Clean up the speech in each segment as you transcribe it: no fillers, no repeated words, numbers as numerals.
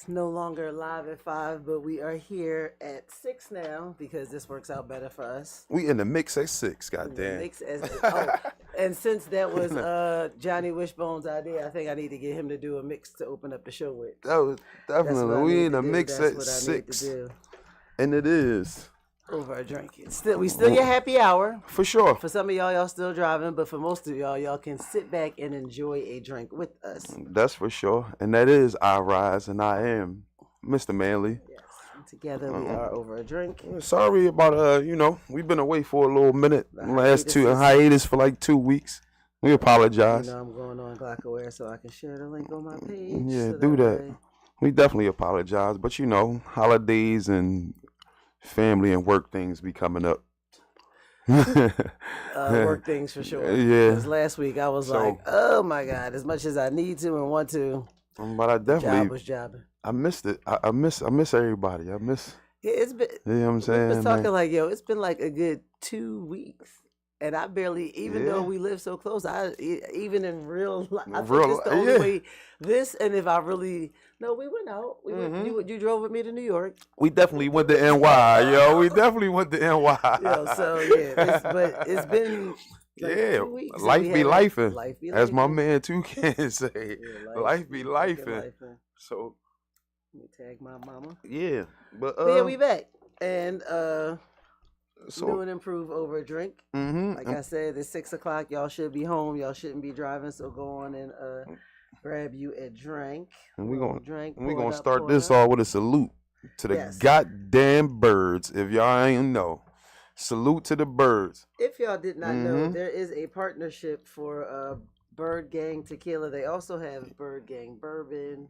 no longer live at 5, but we are here at 6 now because this works out better for us. We in the mix at 6, In the goddamn. mix as and since that was Johnny Wishbone's idea, I think I need to get him to do a mix to open up the show with. That was definitely we in the mix That's at what I need to 6, do. and it is Over a drink. We still your happy hour. for sure. For some of y'all still driving, but for most of y'all can sit back and enjoy a drink with us. That's for sure, and that is Irize, and I am Mr. Manley. Yes. Together we are over a drink. Sorry about we've been away for a little minute. Last hiatus for like 2 weeks. We apologize. I'm going on Glockaware so I can share the link on my page. Yeah, so do that. We definitely apologize, but holidays and family and work things be coming up. Work things for sure. Yeah. Because last week I was like, oh my God, as much as I need to and want to, but I definitely job was jobbing. I missed it. I miss everybody. I miss. Yeah, it's been. You know what I'm saying? I was talking like, it's been like a good 2 weeks. And I barely, even though we live so close, even in real life, I think it's the only way. This, and if I really, no, we went out. We went, you drove with me to New York. We definitely went to NY, yo. We definitely went to NY. But it's been. Like 2 weeks, life be lifing. Life be as my lifing. man too can say. Life be lifing. So let me tag my mama. Yeah, but yeah, we back and so new and improve over a drink. Like I said, it's 6 o'clock. Y'all should be home. Y'all shouldn't be driving. So go on and grab you a drink. And we're gonna start start this off with a salute to the goddamn birds. If y'all ain't know, salute to the birds. If y'all did not know, there is a partnership for Bird Gang Tequila. They also have Bird Gang Bourbon,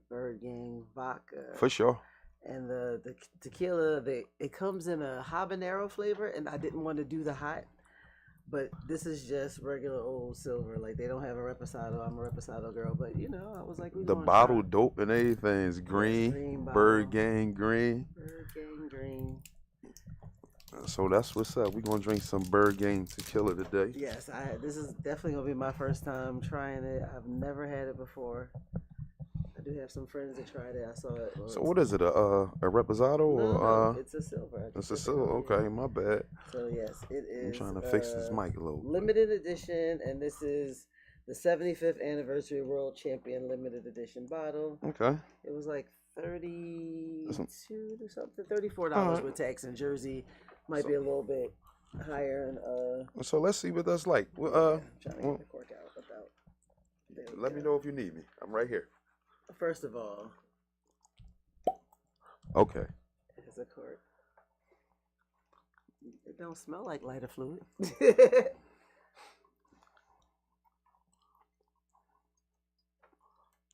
Bird Gang Vodka. For sure. And the tequila, it comes in a habanero flavor, and I didn't want to do the hot, but this is just regular old silver. Like, they don't have a reposado. I'm a reposado girl, but I was like, the bottle dope and everything is green Bird Gang green. Bird Gang green. So that's what's up. We're gonna drink some Bird Gang tequila today. Yes, this is definitely gonna be my first time trying it. I've never had it before. I do have some friends that tried it. I saw it. So what is it? A reposado or no, it's a silver. It's a silver. Okay, my bad. So yes, it is. I'm trying to fix this mic a little. Limited edition, and this is the 75th anniversary World Champion limited edition bottle. Okay. It was like $32 or something, $34 with tax in Jersey. Might be a little bit higher. And so let's see what that's like. Trying to get the cork out. Let me know if you need me. I'm right here. First of all, okay. Here's a cork. It don't smell like lighter fluid.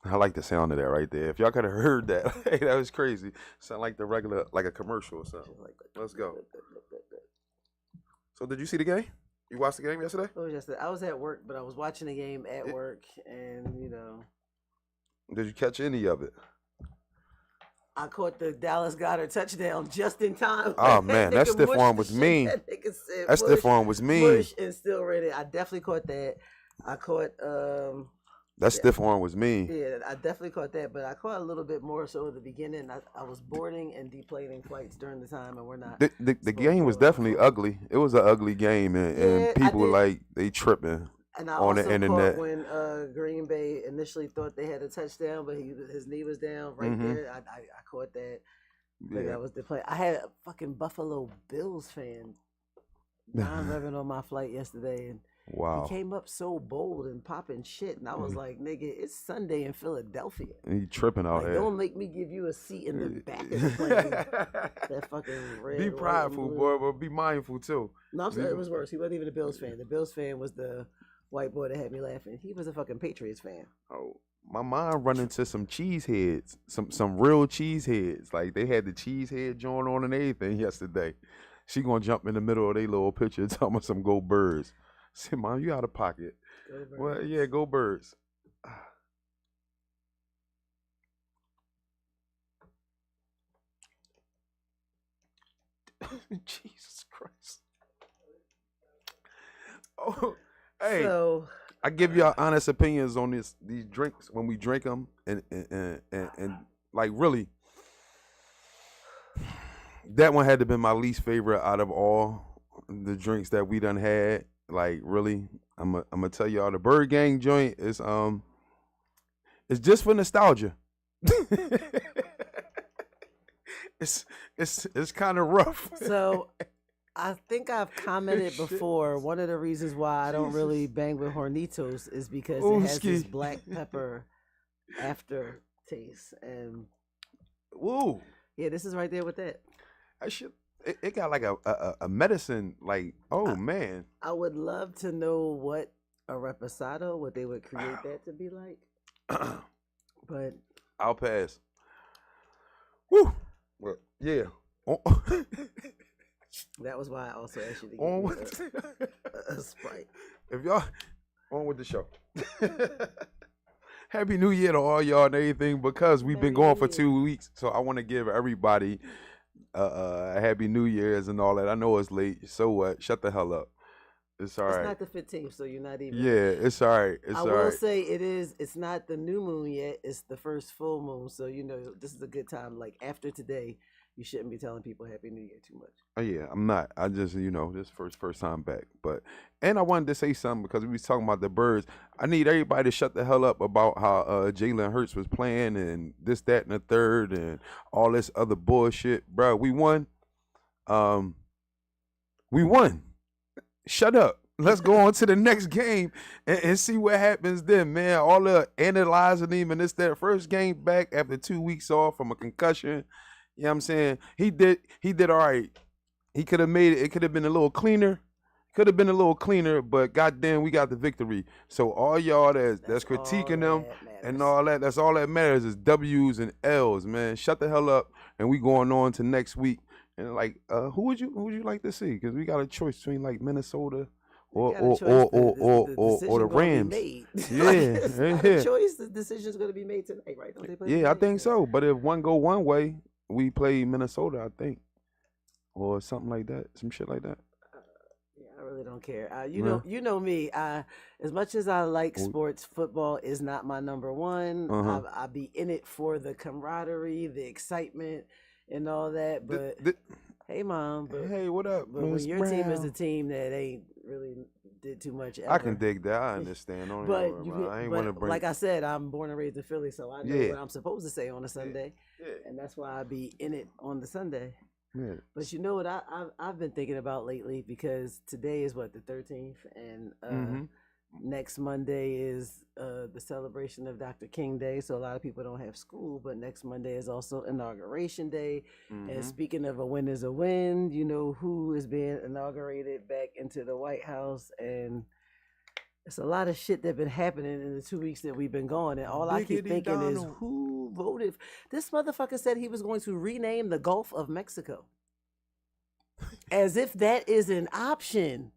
I like the sound of that right there. If y'all could have heard that, hey, that was crazy. Sound like the regular, like a commercial or something. Let's go. So did you see the game? You watched the game yesterday? Oh, yesterday. I was at work, but I was watching the game at work, and Did you catch any of it? I caught the Dallas Goedert touchdown just in time. Oh man, that stiff arm was mean. That stiff arm was mean. And still ready. I definitely caught that. I caught that stiff arm was mean. Yeah, I definitely caught that, but I caught a little bit more so at the beginning. I was boarding and deplaning flights during the time, and we're not. The game was definitely ugly. It was an ugly game, and people they tripping and I on the internet. Caught when Green Bay initially thought they had a touchdown, but his knee was down right there. I caught that. Like I was deplaying. I had a fucking Buffalo Bills fan non-revving on my flight yesterday, and wow, he came up so bold and popping shit, and I was like, "Nigga, it's Sunday in Philadelphia. And you tripping out here? Don't make me give you a seat in the back of the plane." That fucking red. Be prideful, boy, but be mindful too. No, I'm saying it was worse. He wasn't even a Bills fan. The Bills fan was the white boy that had me laughing. He was a fucking Patriots fan. Oh, my mind run into some cheeseheads, some real cheeseheads. Like they had the cheesehead joint on and everything yesterday. She gonna jump in the middle of their little picture and tell me some go birds. Say, Mom, you out of pocket. Well, yeah, go birds. Jesus Christ. Oh, hey. So, I give y'all honest opinions on these drinks when we drink them, and Like really, that one had to been my least favorite out of all the drinks that we done had. Like really, I'm gonna tell y'all the Bird Gang joint is it's just for nostalgia. it's kind of rough. So I think I've commented before. One of the reasons why I don't really bang with Hornitos is because it has this black pepper aftertaste, and woo, yeah, this is right there with that. I should. It got like a medicine. Like man, I would love to know what a reposado, what they would create that to be like. But I'll pass. Woo. Well, yeah. That was why I also asked you to get a Sprite. If y'all on with the show. Happy New Year to all y'all and everything, because we've been going for 2 weeks. So I want to give everybody a Happy New Year's and all that. I know it's late. So what? Shut the hell up. It's all right. It's not the 15th, so you're not even. Yeah, it's all right. It's all right. I will say it's not the new moon yet. It's the first full moon. So, this is a good time. Like, after today, you shouldn't be telling people Happy New Year too much. Oh, yeah, I'm not. I just, this first time back. And I wanted to say something because we was talking about the birds. I need everybody to shut the hell up about how Jalen Hurts was playing and this, that, and the third and all this other bullshit. Bro, we won. We won. Shut up. Let's go on to the next game and see what happens then, man. All the analyzing him and this, that. First game back after 2 weeks off from a concussion. You know what I'm saying? He did all right. He could have made it. It could have been a little cleaner. But goddamn, we got the victory. So all y'all that's critiquing them and all that, that's all that matters is W's and L's, man. Shut the hell up. And we going on to next week. And like, who would you like to see? Because we got a choice between like Minnesota or the Rams. Yeah. Choice. The decision's gonna be made tonight, right? Don't they play I think so. But if one go one way, we play Minnesota, I think, or something like that, some shit like that. I really don't care. You know me. As much as I like sports, football is not my number one. I be in it for the camaraderie, the excitement, and all that. But hey, Mom. But, hey, what up? But when your team is a team that ain't really did too much ever. I can dig that. I understand. I ain't want to bring. Like I said, I'm born and raised in Philly, so I know what I'm supposed to say on a Sunday, and that's why I be in it on the Sunday. Yeah. But you know what I've been thinking about lately, because today is the 13th, and next Monday is the celebration of Dr. King Day, so a lot of people don't have school, but next Monday is also Inauguration Day. And speaking of a win is a win, you know who is being inaugurated back into the White House, and it's a lot of shit that been happening in the 2 weeks that we've been gone, and all I keep thinking is who voted. This motherfucker said he was going to rename the Gulf of Mexico. As if that is an option.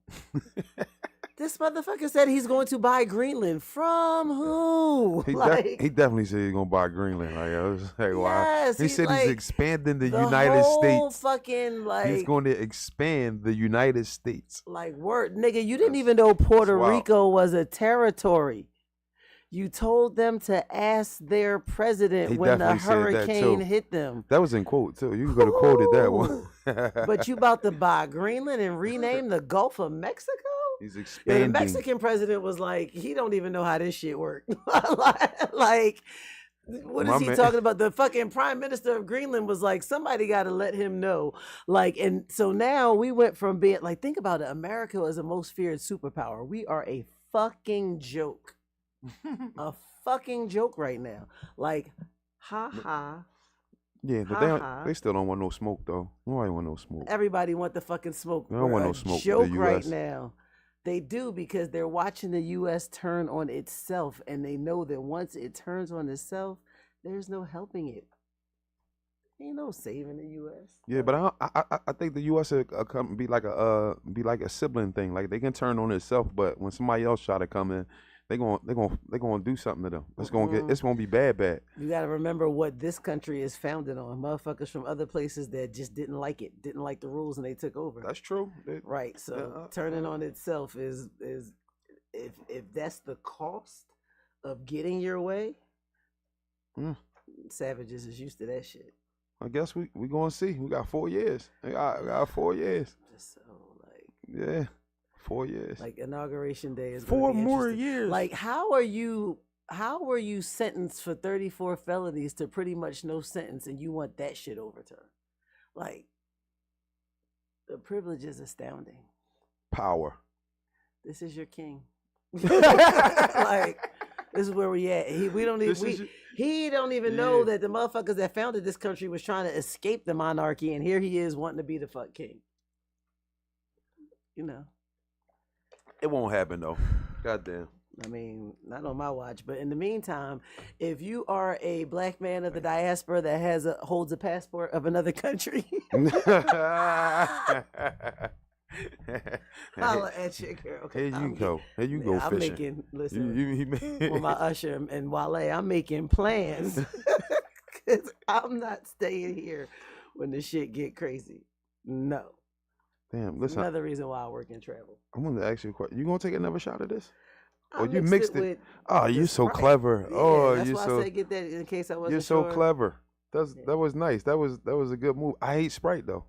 This motherfucker said he's going to buy Greenland. From who? He definitely said he's going to buy Greenland. Like, I was like, wow. Yes, he said he's expanding the United States. Fucking, he's going to expand the United States. Like, word, nigga, you didn't even know Puerto Rico was a territory. You told them to ask their president when the hurricane hit them. That was in quote, too. You could have quoted that one. But you about to buy Greenland and rename the Gulf of Mexico? He's expanding. The Mexican president was like, he don't even know how this shit works. Like, what is he talking about? The fucking prime minister of Greenland was like, somebody got to let him know. Like, and so now we went from being like, think about it. America is the most feared superpower. We are a fucking joke. A fucking joke right now. Like, ha. Yeah, but they still don't want no smoke, though. Nobody want no smoke. Everybody want the fucking smoke. They don't want no smoke. Joke right now. They do, because they're watching the U.S. turn on itself, and they know that once it turns on itself, there's no helping it. Ain't no saving the U.S. Yeah, but I think the U.S. will be like a sibling thing. Like, they can turn on itself, but when somebody else try to come in, They're gonna do something to them. It's gonna be bad. You gotta remember what this country is founded on. Motherfuckers from other places that just didn't like the rules, and they took over. That's true. Right. So turning on itself is if that's the cost of getting your way, savages is used to that shit. I guess we gonna see. We got 4 years. We got 4 years. Just so Yeah, 4 years. like inauguration day is 4 more years. Like how are you sentenced for 34 felonies to pretty much no sentence and you want that shit overturned? Like the privilege is astounding. Power. This is your king. Like this is where we at. He don't even know that the motherfuckers that founded this country was trying to escape the monarchy, and here he is wanting to be the fuck king. You know. It won't happen though. Goddamn. I mean, not on my watch, but in the meantime, if you are a black man of the diaspora that holds a passport of another country, holla at you, girl. Here you go. Here you go I'm fishing. With my usher and Wale, I'm making plans because I'm not staying here when the shit get crazy. No. Damn, listen. Another reason why I work in travel. I'm gonna ask you a question. You gonna take another shot of this? Or I you mixed it? Oh, you're so clever. Yeah, oh, that's you're why so. I said get that in case I wasn't. You're so sure. clever. That was nice. That was a good move. I hate Sprite though.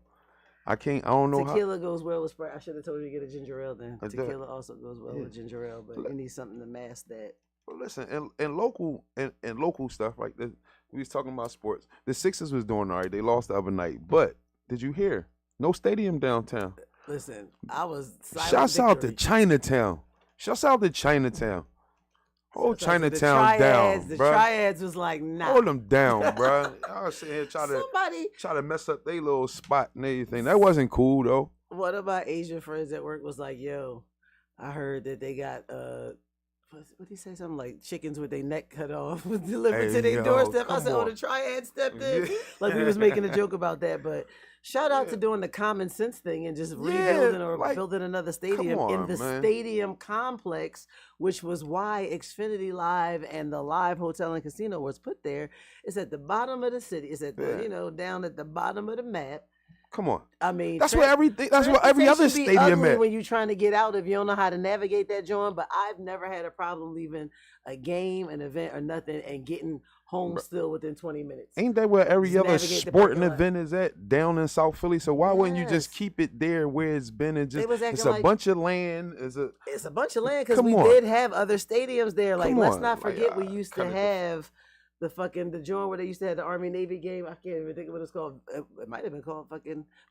I don't know Tequila goes well with Sprite. I should have told you to get a ginger ale then. Tequila also goes well Yeah. with ginger ale, but you need something to mask that. Well, listen, in local stuff like this, we was talking about sports. The Sixers was doing all right. They lost the other night, but did you hear? No stadium downtown. Listen, I was. Shouts out to Chinatown. Shouts out to Chinatown. Hold Chinatown down, The bro. Triads was like, nah. Hold them down, bro. Y'all sitting here try to mess up their little spot and everything. That wasn't cool though. One of my Asian friends at work was like, yo, I heard that they got what did he say? Something like chickens with their neck cut off was delivered to their doorstep. I said, the Triad stepped in. Like we was making a joke about that, but shout out to doing the common sense thing and just rebuilding or building another stadium in the stadium complex, which was why Xfinity Live and the Live Hotel and Casino was put there. It's at the bottom of the city. It's at the, down at the bottom of the map. Come on. I mean, that's what every other stadium at. When you're trying to get out, if you don't know how to navigate that joint, but I've never had a problem leaving a game, an event, or nothing, and getting home still within 20 minutes. Ain't that where every other sporting event is at down in South Philly? So why wouldn't you just keep it there where it's been and just it's a bunch of land? It's a bunch of land because we did have other stadiums there. Like let's not forget we used to have the joint where they used to have the Army Navy game. I can't even think of what it's called. It might have been called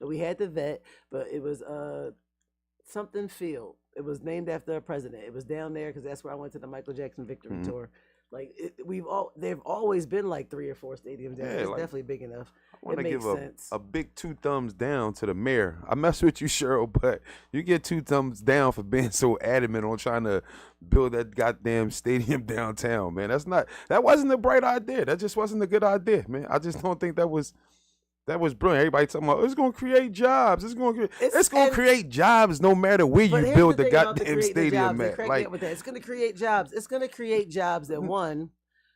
we had the vet, but it was something field. It was named after a president. It was down there because that's where I went to the Michael Jackson victory tour. Like they've always been like 3 or 4 stadiums down there. It's definitely big enough. I want to give a big 2 thumbs down to the mayor. I mess with you, Cheryl, but you get 2 thumbs down for being so adamant on trying to build that goddamn stadium downtown, man. That wasn't a bright idea. That just wasn't a good idea, man. I just don't think that was brilliant. Everybody talking about it's going to create jobs. It's going to create jobs no matter where you build the goddamn stadium at. It's going to create jobs. It's going to create jobs that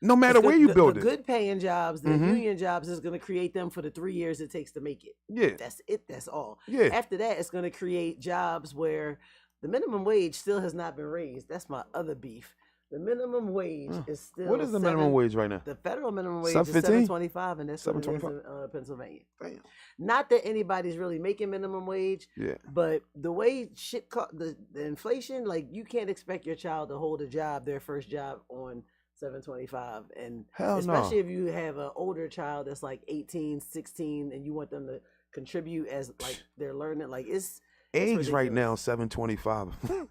no matter where you build it. The good paying jobs, the union jobs is going to create them for the 3 years it takes to make it. Yeah. That's it. That's all. Yeah. After that, it's going to create jobs where the minimum wage still has not been raised. That's my other beef. The minimum wage is still. What is the minimum wage right now? The federal minimum wage is $7.25, and that's what it is in Pennsylvania. Damn. Not that anybody's really making minimum wage, but the way shit, the inflation, like you can't expect your child to hold a job, their first job, on $7.25, and especially if you have an older child that's like 18, 16, and you want them to contribute as like they're learning, like it's. Eggs right now $7.25.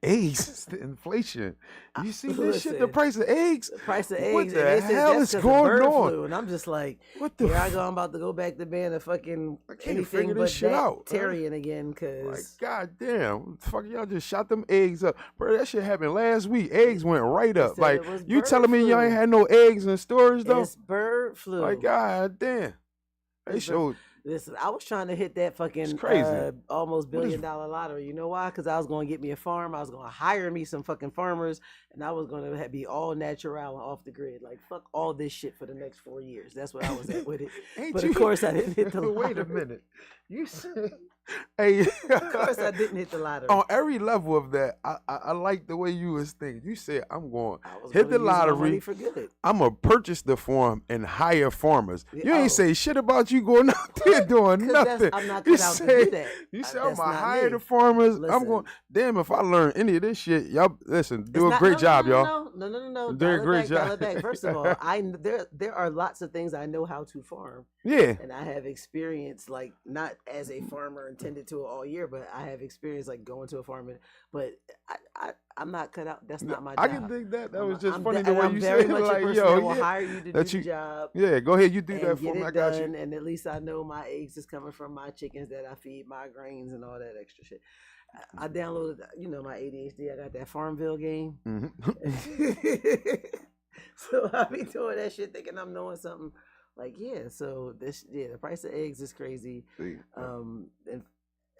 Eggs, the inflation. You see this shit? The price of eggs. The price of eggs. What the hell is going on? And I'm just like, what the? Here I go. I'm about to go back to being a fucking anything but Tarian again. Cause like, goddamn, fuck y'all just shot them eggs up, bro. That shit happened last week. Eggs went right up. Like you telling me y'all ain't had no eggs in storage though? It's bird flu. Like goddamn. They showed. Listen, I was trying to hit that fucking almost $1 billion lottery. You know why? Because I was going to get me a farm. I was going to hire me some fucking farmers, and I was going to be all natural and off the grid. Like, fuck all this shit for the next 4 years. That's what I was at with it. Of course, I didn't hit the lottery. Wait a minute. You said Hey, Of course, I didn't hit the lottery. on every level of that, I like the way you was thinking. You said, I'm going I was hit gonna the use my money lottery. for good. I'm going to purchase the farm and hire farmers. Yeah, You ain't say shit about you going out there doing nothing. I'm not You cut out to do that. You said, I'm That's going to not hire me. the farmers. I'm Listen. going, damn, if I learn any of this shit, y'all, listen, do It's a not- great job, y'all. No. Doing a Dial it great back, job. dial it back. First of all, there are lots of things I know how to farm. Yeah. And I have experience, like, not as a farmer intended to all year, but I have experience like going to a farm. But I'm not cut out. That's not my job. I can dig that. That was just I'm funny ve- the and way I'm you very said much it. a Like, person yo, that will yeah. hire you to do That the job. Yeah, go ahead. You do and that get for me. it I got done, you. and at least I know my eggs is coming from my chickens that I feed, my grains, and all that extra shit. I downloaded, my ADHD. I got that Farmville game. So I be doing that shit thinking I'm knowing something. Like, the price of eggs is crazy. See,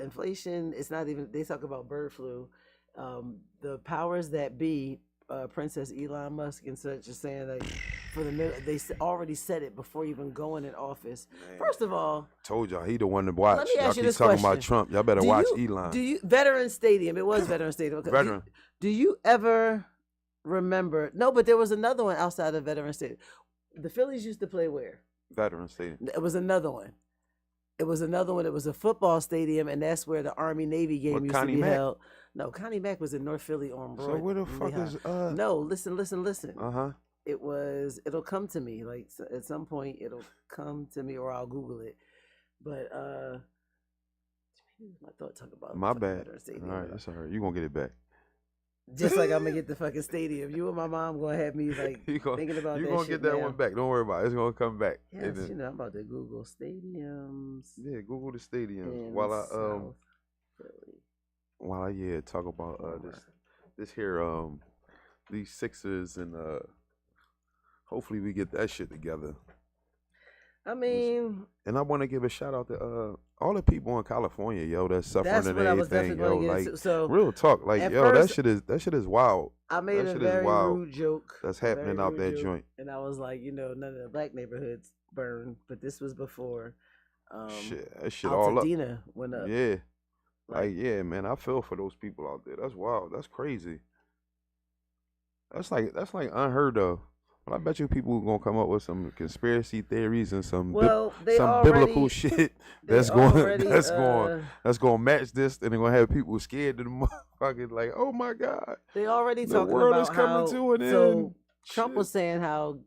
Inflation, it's not even, they talk about bird flu. The powers that be, Princess Elon Musk and such, are saying like they already said it before even going in office. Man. First of all, told y'all he the one to watch. Let me Y'all ask you keep this talking question. about Trump. Y'all better watch Elon. Do you Veteran Stadium? It was Veteran Stadium. Veteran. Do you ever remember? No, but there was another one outside of Veteran Stadium. The Phillies used to play where? Veteran Stadium. It was another one. It was a football stadium, and that's where the Army Navy game used to be held. No, Connie Mack was in North Philly on Broad. So where the fuck is No, listen. Uh-huh. It'll come to me. Like, at some point it'll come to me, or I'll Google it. But my thought talk about my bad. Veteran Stadium. All right, that's all right. You gonna get it back. Just like I'm gonna get the fucking stadium. You and my mom gonna have me like thinking about that. You gonna shit get that now. one back. Don't worry about it. It's gonna come back. Yes, I'm about to Google stadiums. Yeah, Google the stadiums in while I South Philly. while I talk about this here these Sixers, and hopefully we get that shit together. I mean, and I want to give a shout out to all the people in California, yo, that's suffering and everything, yo. Like, so, real talk, like, yo, first, that shit is wild. I made a very rude joke that's happening out that joint, and I was like, none of the black neighborhoods burned, but this was before. That shit all up. Altadena went up. Yeah, like, yeah, man, I feel for those people out there. That's wild. That's crazy. That's like unheard of. But I bet you people are gonna come up with some conspiracy theories and some biblical shit that's gonna match this, and they're gonna have people scared to the motherfuckers. Like, oh my God, they already the talking world about is coming how, to an end. So Trump was saying how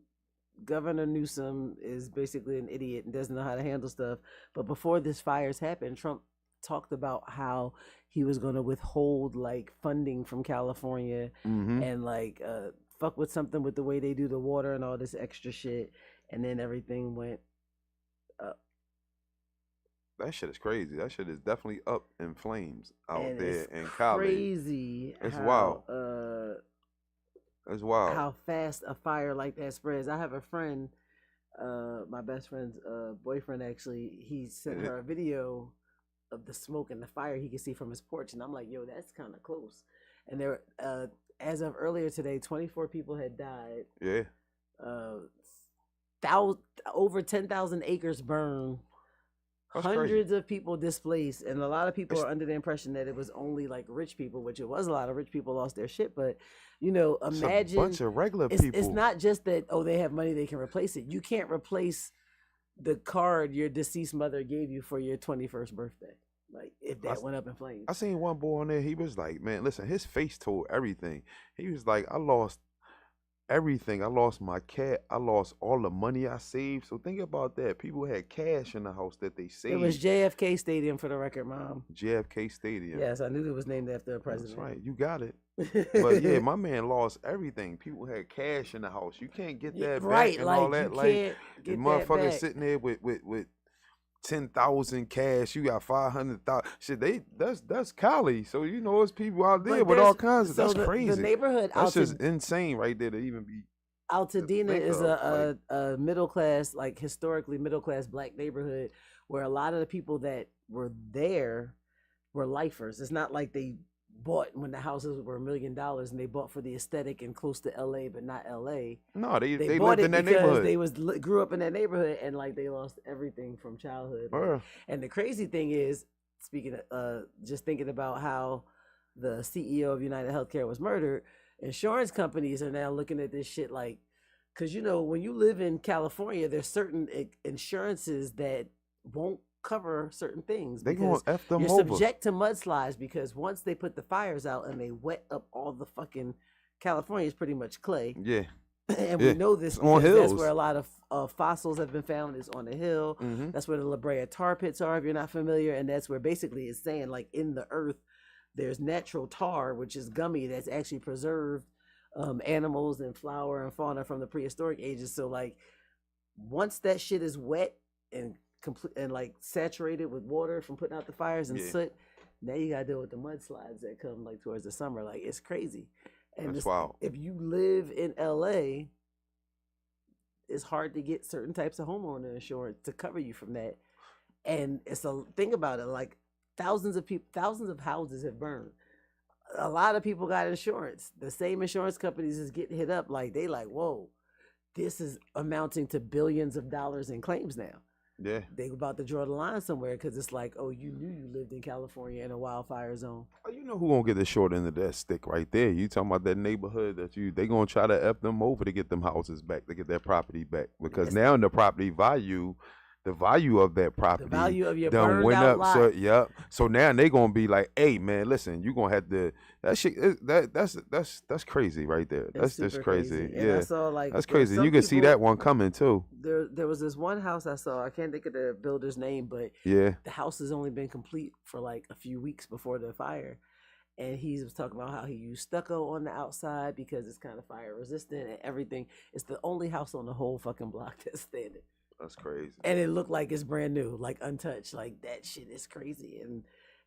Governor Newsom is basically an idiot and doesn't know how to handle stuff. But before this fires happened, Trump talked about how he was going to withhold like funding from California and like fuck with something with the way they do the water and all this extra shit, and then everything went up. That shit is crazy. That shit is definitely up in flames out and there in Cali. Crazy. It's wild. It's wild how fast a fire like that spreads. I have a friend, my best friend's boyfriend, actually, he sent her a video of the smoke and the fire he could see from his porch, and I'm like, yo, that's kind of close. And there, as of earlier today, 24 people had died. Yeah. Over 10,000 acres burned. That's hundreds crazy. of people displaced, and a lot of people are under the impression that it was only like rich people, which it was. A lot of rich people lost their shit, but imagine it's a bunch of regular people. It's not just that they have money, they can replace it. You can't replace the card your deceased mother gave you for your 21st birthday. Like, if that went up in flames. I seen one boy on there, he was like, man, listen, his face told everything. He was like, I lost everything. I lost my cat. I lost all the money I saved. So think about that. People had cash in the house that they saved. It was JFK Stadium, for the record, Mom. JFK Stadium. Yes, I knew it was named after a president. That's right. You got it. But yeah, my man lost everything. People had cash in the house. You can't get that back and all that. Like, the motherfuckers sitting there with 10,000 cash. You got 500,000. Shit, that's Cali. So it's people out there with all kinds of. That's crazy. The neighborhood. That's just insane, right there, to even be. Altadena is a middle class, like historically middle class black neighborhood, where a lot of the people that were there were lifers. It's not like they bought when the houses were $1 million and they bought for the aesthetic and close to LA, but not LA. No, they lived in that neighborhood. They grew up in that neighborhood, and like they lost everything from childhood. And the crazy thing is, speaking of, just thinking about how the CEO of United Healthcare was murdered, insurance companies are now looking at this shit like, because when you live in California, there's certain insurances that won't cover certain things They gonna because F them you're over. subject to mudslides, because once they put the fires out and they wet up all the fucking California is pretty much clay. Yeah. And Yeah. we know this It's on because that's hills. where a lot of fossils have been found, is on a hill. Mhm. That's where the La Brea tar pits are, if you're not familiar. And that's where basically it's saying, like, in the earth, there's natural tar, which is gummy, that's actually preserved animals and flora and fauna from the prehistoric ages. So, like, once that shit is wet and complete and like saturated with water from putting out the fires and Yeah. soot, now you gotta deal with the mudslides that come like towards the summer. Like, it's crazy. And That's wild. if you live in LA, it's hard to get certain types of homeowner insurance to cover you from that. And it's a thing about it, like thousands of houses have burned. A lot of people got insurance. The same insurance companies is getting hit up. Like, they like, whoa, this is amounting to billions of dollars in claims now. Yeah. They about to draw the line somewhere, because it's like, oh, you knew you lived in California in a wildfire zone. Oh, you know who gonna get the short end of that stick right there? You talking about that neighborhood that they gonna try to F them over to get them houses back, to get their property back. Because Yes. now the property value, the value of that property The value of your done burned went out up. lot. So yeah. So now they gonna be like, hey man, listen, you gonna have to that shit that's crazy right there. That's just super crazy. And Yeah. I saw, like, That's there were crazy. some You can see people- that one coming too. There was this one house I saw. I can't think of the builder's name, but Yeah. the house has only been complete for like a few weeks before the fire. And he was talking about how he used stucco on the outside because it's kind of fire resistant and everything. It's the only house on the whole fucking block that's standing. That's crazy. And it looked like it's brand new, like untouched. Like, that shit is crazy.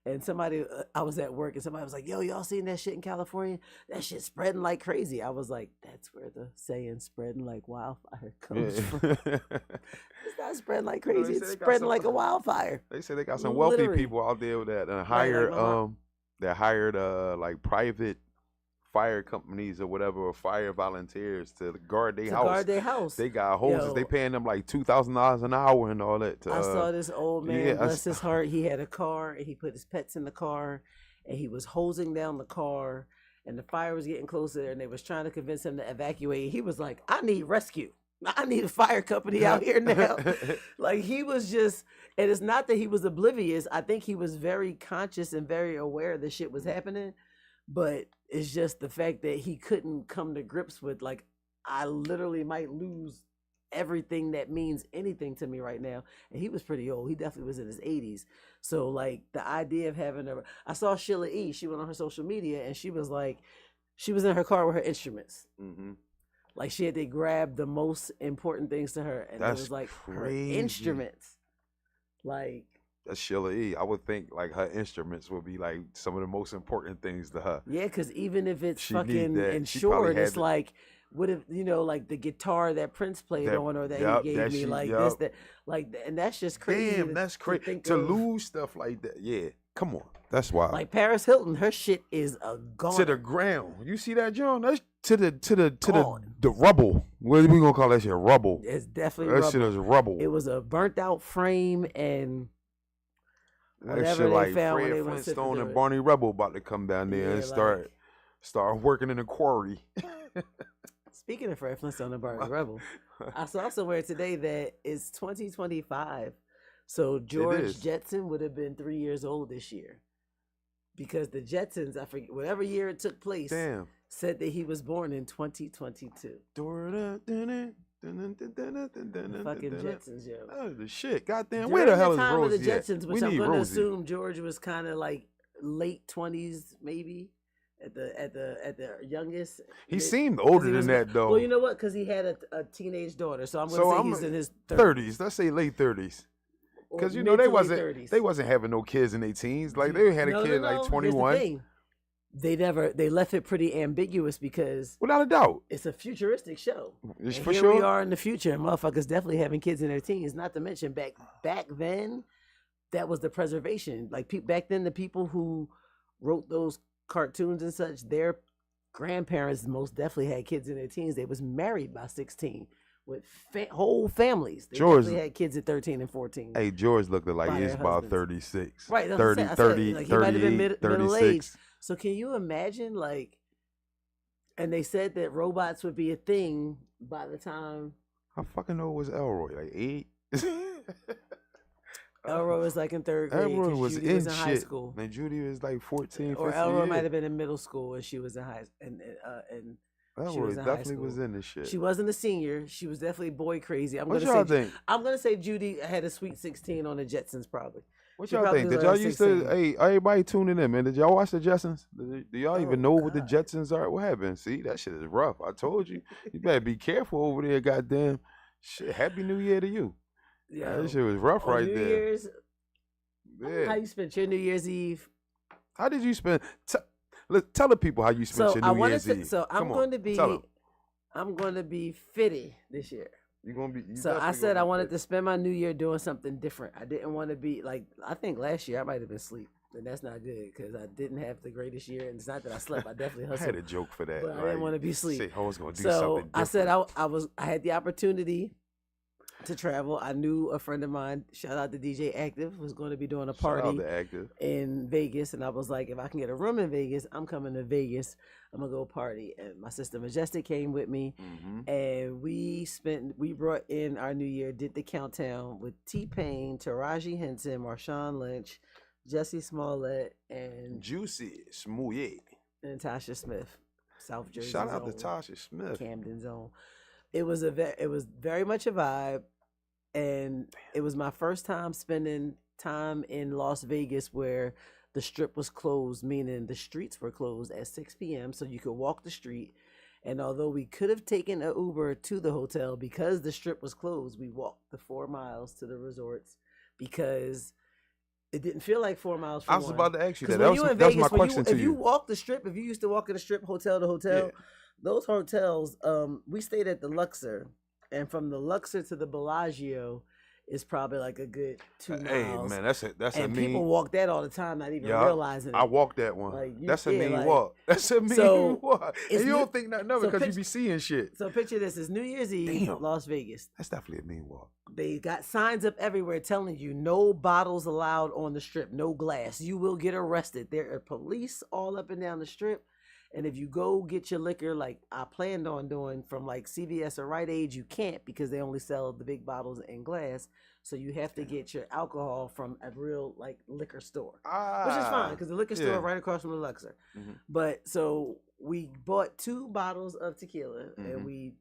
And somebody, I was at work and somebody was like, yo, y'all seen that shit in California? That shit spreading like crazy. I was like, that's where the saying spreading like wildfire comes from. It's not spreading like You know, crazy. they It's say they got spreading some- like a wildfire. They say they got some wealthy Literally. people out there that my hired mom. that hired like private fire companies or whatever, or fire volunteers to guard their To house. guard their house. They got hoses. Yo. They paying them like $2,000 an hour and all that. To, I saw this old man, yeah, bless his heart. He had a car and he put his pets in the car and he was hosing down the car and the fire was getting closer and they was trying to convince him to evacuate. He was like, I need rescue. I need a fire company out here now. Like, he was just, and it's not that he was oblivious. I think he was very conscious and very aware the shit was happening. But it's just the fact that he couldn't come to grips with, like, I literally might lose everything that means anything to me right now. And he was pretty old. He definitely was in his 80s. So, like, the idea of having I saw Sheila E. She went on her social media and she was like, she was in her car with her instruments. Mm-hmm. Like, she had to grab the most important things to her. And it That's was like crazy. her instruments. Like, That's Sheila E. I would think like her instruments would be like some of the most important things to her. yeah, because even if it's She need fucking that. She probably insured, had it's to- like, what if, like the guitar that Prince played That- on, or that yup, he gave that me, she- like yup. this, that, like, and that's just crazy. Damn, that's crazy. think To of. lose stuff like that. Yeah. Come on. That's wild. Like Paris Hilton, her shit is a gone. to the ground. You see that, John? That's to the Gone. the rubble. What are we gonna call that shit? Rubble. It's definitely That rubble. shit is rubble. It was a burnt out frame and That whatever shit they like found when Fred they went to Flintstone do and it. Barney Rubble about to come down there and Yeah, start working in a quarry. Speaking of Fred Flintstone and Barney Rubble, I saw somewhere today that it's 2025. So George is. Jetson would have been 3 years old this year. Because the Jetsons, I forget, whatever year it took place, Damn. said that he was born in 2022. The The fucking Jetsons, yo. Oh, the shit. Goddamn. During Where the hell is time Rosie of the at? Jetsons, We which I'm need going to Rosie. assume George was kind of like late 20s, maybe at the youngest. He Mid- seemed 'cause older he than was- that though. Well, you know what? Because he had a teenage daughter, so I'm going to So say I'm he's in his 30s. Let's say late 30s. or Because you mid know to they late wasn't 30s. they wasn't having no kids in their teens. Like they had a No, kid no, like no. Here's the 21. thing. They left it pretty ambiguous because Without a doubt. it's a futuristic show. It's And for here sure. we are in the future, and motherfuckers definitely having kids in their teens. Not to mention back then, that was the preservation. Like back then, the people who wrote those cartoons and such, their grandparents most definitely had kids in their teens. They was married by 16, with whole families. They George definitely had kids at 13 and 14. Hey, George looked like by he's their about husbands. 36. Right, that's 30, what I said. 30, Like, he might have been 38, middle 36. aged. So can you imagine, like, and they said that robots would be a thing by the time. How fucking old was Elroy? Like 8? Elroy was like in 3rd grade. Elroy was Judy in was in high shit. school. And Judy was like 14, 15. Or Elroy might have been in middle school and she was in high and Elroy definitely was in this shit. She wasn't a senior. She was definitely boy crazy. What y'all think? I'm gonna say Judy had a sweet 16 on the Jetsons probably. What y'all think? Did y'all used to? Hey, everybody tuning in, man. Did y'all watch the Jetsons? Do y'all even know what the Jetsons are? What happened? See, that shit is rough. I told you. You better be careful over there, goddamn. Shit. Happy New Year to you. Yeah, that shit was rough right New there. Year's, yeah. How you spent your New Year's Eve? How did you spend? Tell the people how you spent your New Year's Eve. So I'm going to be 50 this year. You're gonna be. So I said I wanted to spend my New Year doing something different. I didn't want to be like. I think last year I might have been asleep, and that's not good because I didn't have the greatest year. And it's not that I slept. I definitely hustled. I had a joke for that, but I didn't want to be asleep. Say, I was gonna do something different. I said I had the opportunity to travel. I knew a friend of mine, shout out to DJ Active, was going to be doing a party in Vegas. And I was like, if I can get a room in Vegas, I'm coming to Vegas. I'm going to go party. And my sister Majestic came with me. And we brought in our New Year, did the countdown with T-Pain, Taraji Henson, Marshawn Lynch, Jussie Smollett, and Juicy Smollett. And Tasha Smith, South Jersey. Shout out to Tasha Smith. Camden Zone. It was very much a vibe, and it was my first time spending time in Las Vegas where the strip was closed, meaning the streets were closed at 6 p.m. so you could walk the street. And although we could have taken an Uber to the hotel, because the strip was closed, we walked the 4 miles to the resorts because it didn't feel like 4 miles from I was about to ask you that. That was my question to you. If you walk the strip, if you used to walk in the strip hotel to hotel, those hotels, we stayed at the Luxor, and from the Luxor to the Bellagio is probably like a good 2 miles. Hey man, that's a and mean. People walk that all the time, not even realizing it. I walked that one. Like, that's a mean walk. That's a mean walk. And you don't think nothing of it because you be seeing shit. So picture this: it's New Year's Eve, Las Vegas. That's definitely a mean walk. They got signs up everywhere telling you no bottles allowed on the strip, no glass. You will get arrested. There are police all up and down the strip. And if you go get your liquor, like I planned on doing from like CVS or Rite Aid, you can't because they only sell the big bottles in glass. So you have to get your alcohol from a real like liquor store, which is fine because the liquor store right across from the Luxor. But so we bought 2 bottles of tequila and we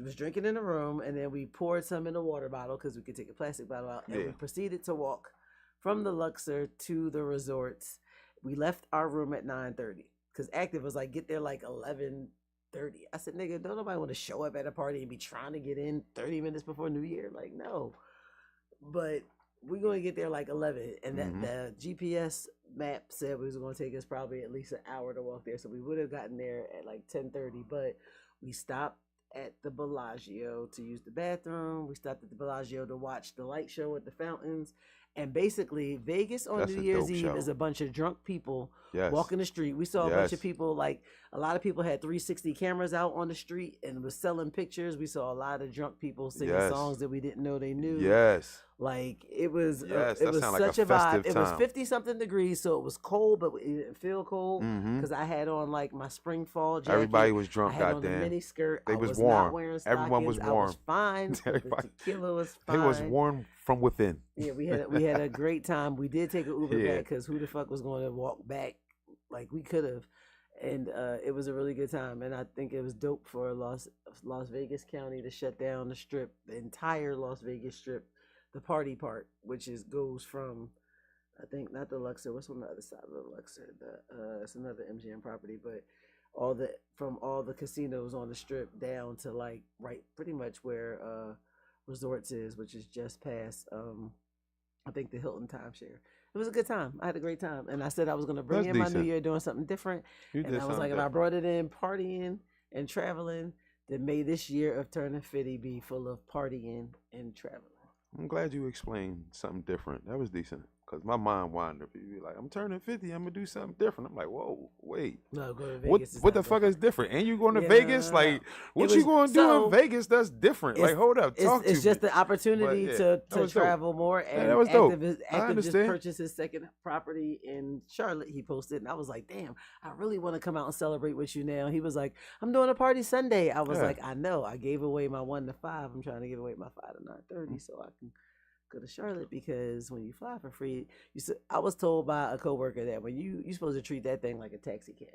was drinking in the room, and then we poured some in a water bottle because we could take a plastic bottle out, and we proceeded to walk from the Luxor to the resorts. We left our room at 9:30. Because Active was like, get there like 11:30. I said, nigga, don't nobody want to show up at a party and be trying to get in 30 minutes before New Year. Like, no. But we're going to get there like 11. And that the GPS map said we was going to take us probably at least an hour to walk there. So we would have gotten there at like 10:30. But we stopped at the Bellagio to use the bathroom. We stopped at the Bellagio to watch the light show at the fountains. And basically, Vegas on New Year's Eve is a bunch of drunk people walking the street. We saw a bunch of people, like a lot of people had 360 cameras out on the street and was selling pictures. We saw a lot of drunk people singing songs that we didn't know they knew. Like it was, it was such a vibe. It was 50-something degrees, so it was cold, but it didn't feel cold because I had on like my spring fall jacket. Everybody was drunk. I had on a mini skirt. They I was warm. Not wearing Everyone was warm. I was fine. The tequila was fine. It was warm from within. Yeah, we had a great time. We did take an Uber back because who the fuck was going to walk back? Like we could have. And it was a really good time, and I think it was dope for Las Vegas County to shut down the strip, the entire Las Vegas strip, the party part, which goes from, I think not the Luxor. What's on the other side of the Luxor? It's another MGM property, but from all the casinos on the strip down to like right pretty much where Resorts is, which is just past I think the Hilton timeshare. It was a good time. I had a great time. And I said I was going to bring in my New Year doing something different. And I was like, if I brought it in partying and traveling, then may this year of turning 50 be full of partying and traveling. I'm glad you explained something different. That was decent. Because my mind wandered. People be like, I'm turning 50. I'm going to do something different. I'm like, whoa, wait. No, go to Vegas. What the fuck is different? And you going to Vegas? Like, what you going to do in Vegas that's different? Like, hold up. Talk to me. It's just the opportunity to travel more. And that was dope. Active just purchased his second property in Charlotte. He posted. And I was like, damn, I really want to come out and celebrate with you now. He was like, I'm doing a party Sunday. I was like, I know. I gave away my 1 to 5. I'm trying to give away my 5 to 9:30 so I can go to Charlotte, because when you fly for free, I was told by a coworker that when you're supposed to treat that thing like a taxi cab,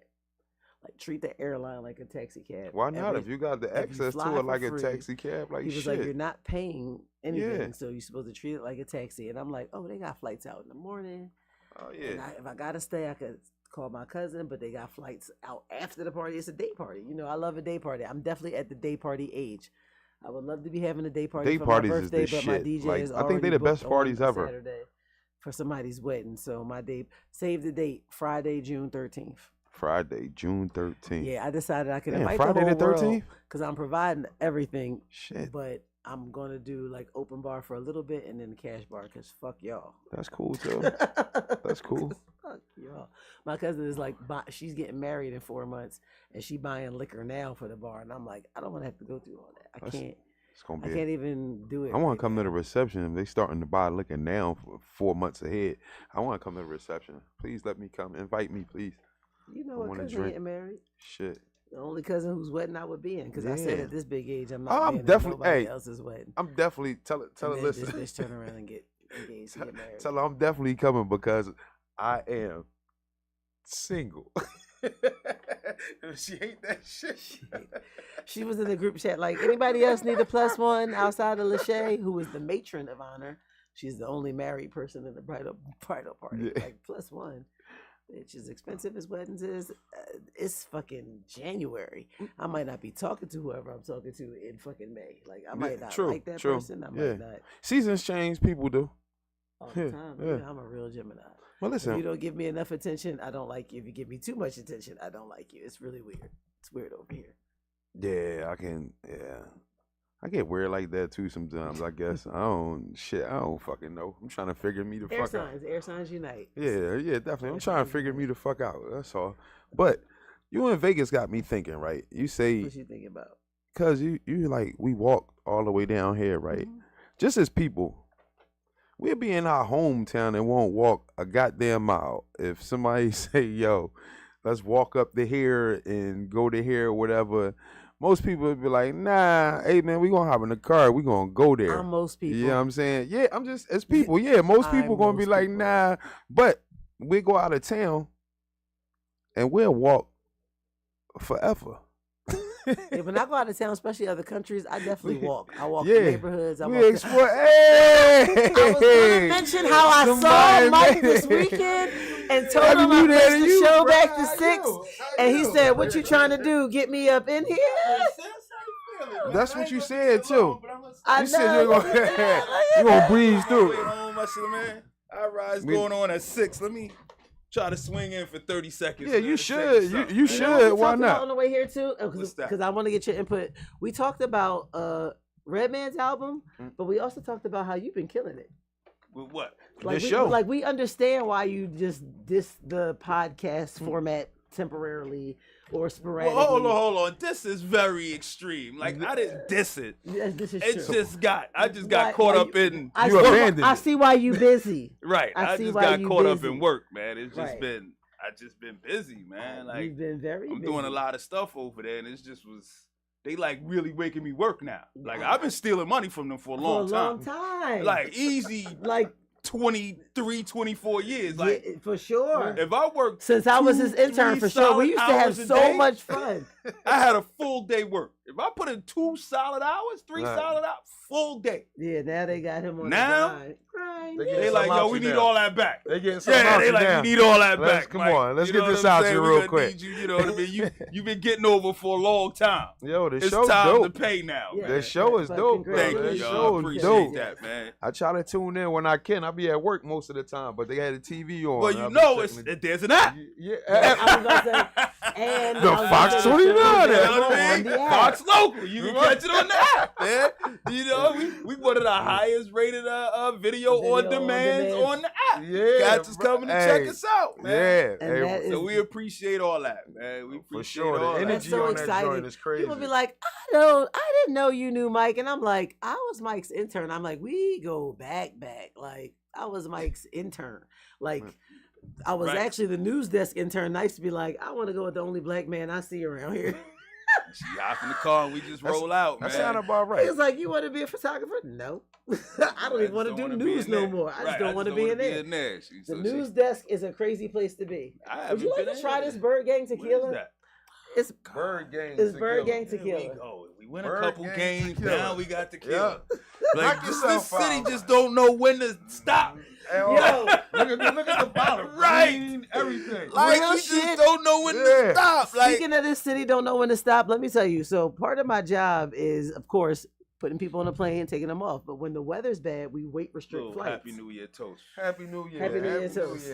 like treat the airline like a taxi cab. Why not? If you got the access to it like a taxi cab, like he was like, you're not paying anything, so you're supposed to treat it like a taxi. And I'm like, oh, they got flights out in the morning. Oh yeah. And if I gotta stay, I could call my cousin, but they got flights out after the party. It's a day party. You know, I love a day party. I'm definitely at the day party age. I would love to be having a day party day for parties my birthday, is the but shit. my DJ like, is I think they're the best parties ever. Saturday for somebody's wedding. So my day, save the date, Friday, June 13th. Friday, June 13th. Yeah, I decided I could invite Friday the whole the 13th? world because I'm providing everything. Shit. But I'm going to do like open bar for a little bit and then the cash bar because fuck y'all. That's cool too. That's cool. Fuck y'all. My cousin is like, she's getting married in 4 months and she buying liquor now for the bar. And I'm like, I don't want to have to go through all that. I can't. I can't even do it. I want to come to the reception. If they starting to buy liquor now for 4 months ahead, I want to come to the reception. Please let me come. Invite me, please. You know what cousin getting married? Shit. The only cousin whose wedding I would be in, because I said at this big age I'm not being definitely, at nobody else's wedding. I'm definitely tell it. Listen, this bitch turn around and get engaged and get married. Tell her I'm definitely coming because I am single. She hate that shit. She was in the group chat like, anybody else need a +1 outside of Lachey, who is the matron of honor. She's the only married person in the bridal party. Yeah. Like +1. Bitch, as expensive as weddings is, it's fucking January. I might not be talking to whoever I'm talking to in fucking May. Like, I might not like that person. I might not. Seasons change, people do. All the time. Yeah. I'm a real Gemini. Well, listen. If you don't give me enough attention, I don't like you. If you give me too much attention, I don't like you. It's really weird. It's weird over here. Yeah, I get weird like that too sometimes, I guess. I don't fucking know. I'm trying to figure me the fuck out. Air signs unite. Yeah, definitely. I'm trying to figure me the fuck out. That's all. But you in Vegas got me thinking, right? You say, what you thinking about? Cause you like, we walk all the way down here, right? Mm-hmm. Just as people, we'll be in our hometown and won't walk a goddamn mile. If somebody say, yo, let's walk up to here and go to here or whatever, most people would be like, nah, hey, man, we going to hop in the car. We going to go there. Most people. You know what I'm saying? Yeah, I'm just, as people, most people going to be like, nah. But we go out of town and we'll walk forever. Yeah, when I go out of town, especially other countries, I definitely walk. I walk the neighborhoods. We explore. Hey! I was going to mention how I saw Mike this weekend and told him I pushed the show back to 6. And he said, what you trying to do? Get me up in here? That's what you said, too. I you said you're going to breeze through it. Irize going on at 6. Let me try to swing in for 30 seconds. Yeah, you should. You should. Why not? On the way here too, because I want to get your input. We talked about Redman's album, but we also talked about how you've been killing it. With what? Like this show. Like, we understand why you just diss the podcast format temporarily or sporadically. Well, hold on. This is very extreme. Like, I didn't diss it. Yes, this is true. I just got caught up in. You abandoned it. I see why you busy. Right. I just got caught up in work, man. It's just been. I just been busy, man. Like, you've been very. I'm doing a lot of stuff over there, and it's just was. They like really making me work now. Like, I've been stealing money from them for a long time. Like, easy. Like 23, 24 years. Like, yeah, for sure. If I worked since I was his intern, for sure. We used to have so much fun. I had a full day work. If I put in 2 solid hours, 3 solid hours, full day. Yeah, now they got him on now, the they like, yo, we need all that back. They getting something out they like, we need all that back. Come on, let's get this out here real quick. You know what I mean? You've been getting over for a long time. Yo, this show's dope. It's time to pay now. Yeah, this show is dope, bro. Thank you, y'all. Appreciate that, man. I try to tune in when I can. I be at work most of the time, but they had the TV on. Well, you know, there's an app. Yeah, I was gonna say, and the Fox 29. You know what I mean? Fox Local. You can catch it on the app, man. You know, we one of the highest rated video on demands on the app. out. Yeah, Cats is coming to check us out, man. Yeah. And So we appreciate all that, man. We appreciate for sure. all The that. energy so on exciting. that joint is crazy. People be like, I didn't know you knew Mike. And I'm like, I was Mike's intern. I'm like, we go back. Like, I was Mike's intern. Like, I was actually the news desk intern. Nice to be like, I want to go with the only black man I see around here. She hop in the car and we just roll out, man. That sound about right. It's like, you want to be a photographer? No. I don't even want to do news no more. I just don't want to be in there. The news desk is a crazy place to be. Would you like to try this Bird Gang tequila? It's Bird Gang. It's Bird Gang tequila. We win a couple games. Now we got tequila. Yeah. Like this city just don't know when to stop. Yo, look at the bottom. Right. Everything. Like we just don't know when to stop. Speaking of this city, don't know when to stop. Let me tell you. So part of my job is, of course, putting people on a plane and taking them off. But when the weather's bad, we weight restrict flights. Happy New Year toast. Happy New Year. Happy New Year toast.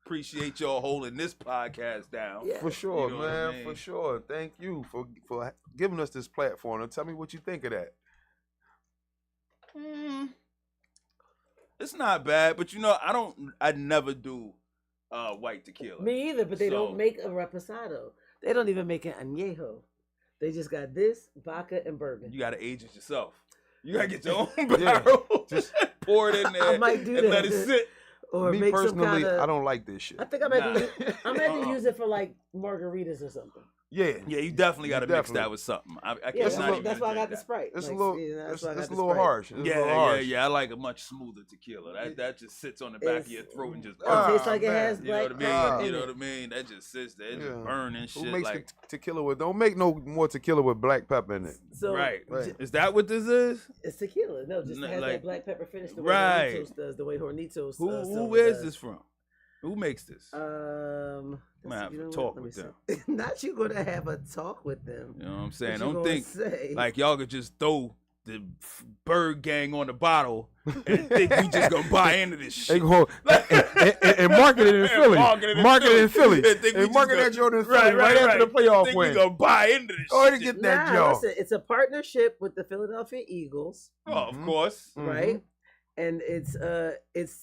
Appreciate y'all holding this podcast down. Yeah. For sure, you know man. I mean? For sure. Thank you for giving us this platform. And tell me what you think of that. It's not bad, but I never do white tequila. Me either, but they don't make a reposado. They don't even make an añejo. They just got this, vodka, and bourbon. You gotta age it yourself. You gotta get your own barrel. Just pour it in there I might do and that. let it sit. Or me make personally, some kinda, I don't like this shit. I think I might use it for like margaritas or something. Yeah, you definitely got to mix that with something. That's why I got the Sprite. It's like, a little, it's a little harsh. Yeah. I like a much smoother tequila. That just sits on the back of your throat and just burns. It tastes like it has black. You know what I mean? That just sits there, just burning shit. Who makes tequila with? Don't make no more tequila with black pepper in it. So, right. Is that what this is? It's tequila. No, just to have that black pepper finish the way Hornitos does. The way Hornitos. Who is this from? Who makes this? I'm gonna have to talk with them. Not you gonna have a talk with them. You know what I'm saying? Don't think like y'all could just throw the Bird Gang on the bottle and think we just gonna buy into this shit. And market it in Philly. Market it in Philly. And market that joint in Philly right after the playoff win. We gonna buy into this shit. To get that joint. Listen, it's a partnership with the Philadelphia Eagles. Oh, of course. Right? And it's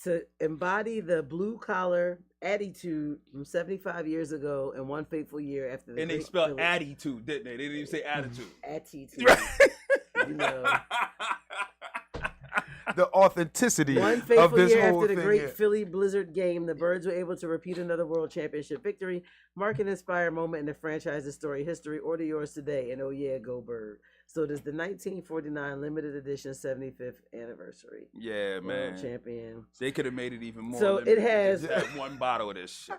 to embody the blue collar attitude from 75 years ago and one fateful year after the. And they spelled attitude, didn't they? They didn't even say attitude. Attitude. You know. The authenticity one fateful of this year whole after the thing, great Philly Blizzard game, the Birds were able to repeat another World Championship victory, mark an inspired moment in the franchise's story history. Order yours today, and oh yeah, go Bird! So it is the 1949 limited edition 75th anniversary. Yeah, man. World champion. They could have made it even more. So it has one bottle of this shit.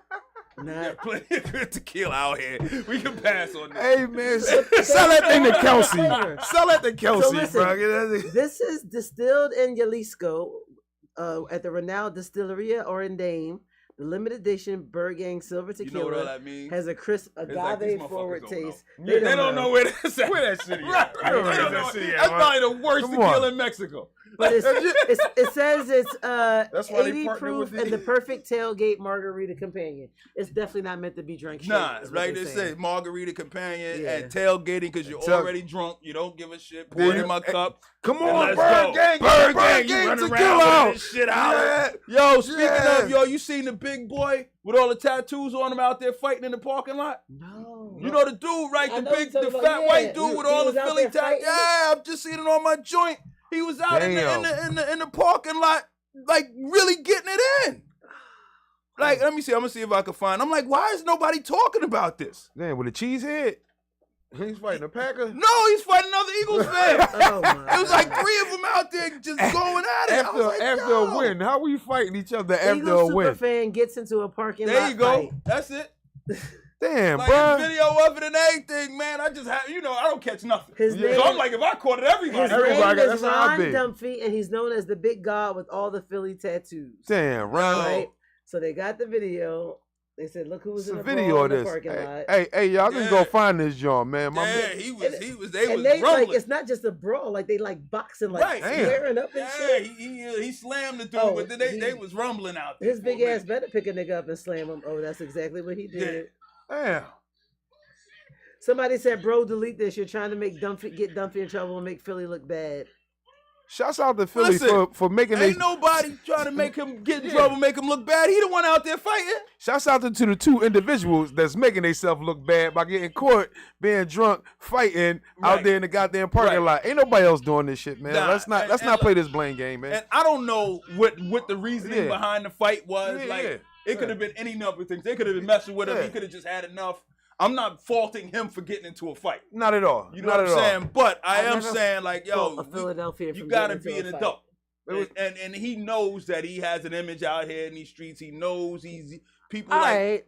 Not plenty of good tequila out here. We can pass on this. Hey man, sell that thing to Kelsey. Sell that to Kelsey, so listen, bro. This is distilled in Jalisco at the renowned Distilleria Orendame. The limited edition Bird Gang Silver Tequila you know what all that means? Has a crisp agave forward taste. They don't know where that's at. Where that city at? They don't know that's probably the worst tequila in Mexico. But it says it's 80 proof and the perfect tailgate margarita companion. It's definitely not meant to be drank. Nah, right. It says margarita companion and tailgating because you're already drunk. You don't give a shit. Pour it in my cup. Come on, Bird Gang. Bird Gang, you run around with this shit out. Yo, speaking of, you seen the big boy with all the tattoos on him out there fighting in the parking lot? No. You know the dude, right? The fat white dude with all the Philly tattoos. Yeah, I've just seen it on my joint. He was out in the parking lot, like really getting it in. Like, let me see. I'm gonna see if I can find. I'm like, why is nobody talking about this? Man, with a cheese head. He's fighting a Packer? No, he's fighting another Eagles fan. Oh my! It was like 3 of them out there just going at it. After a win, how we fighting each other after Eagles a win? Super fan gets into a parking lot. There you go. Fight. That's it. Damn, like bro. Video of it and everything, man. I just have, I don't catch nothing. Name, so I'm like, if I caught it, everybody. His name is Ron Dumphy, and he's known as the big god with all the Philly tattoos. Damn, Ron. Right? So they got the video. They said, "Look who's in the video of this. parking lot." Hey, y'all can go find this joint, man. He was rumbling. Like, it's not just a brawl. Like they boxing, squaring up and shit. He slammed the dude, but then they was rumbling out there. His big ass better pick a nigga up and slam him. Oh, that's exactly what he did. Damn. Somebody said, "Bro, delete this. You're trying to get Dumphy in trouble and make Philly look bad." Shouts out to Philly for making. Ain't nobody trying to make him get in trouble, make him look bad. He the one out there fighting. Shouts out to the two individuals that's making themselves look bad by getting caught being drunk, fighting out there in the goddamn parking lot. Ain't nobody else doing this shit, man. Let's not play this blame game, man. And I don't know what the reasoning behind the fight was. It could have been any number of things. They could have been messing with him. He could have just had enough. I'm not faulting him for getting into a fight. Not at all. You know what I'm saying? But I am saying, like, yo, Philadelphia, you gotta be an adult. And he knows that he has an image out here in these streets. He knows people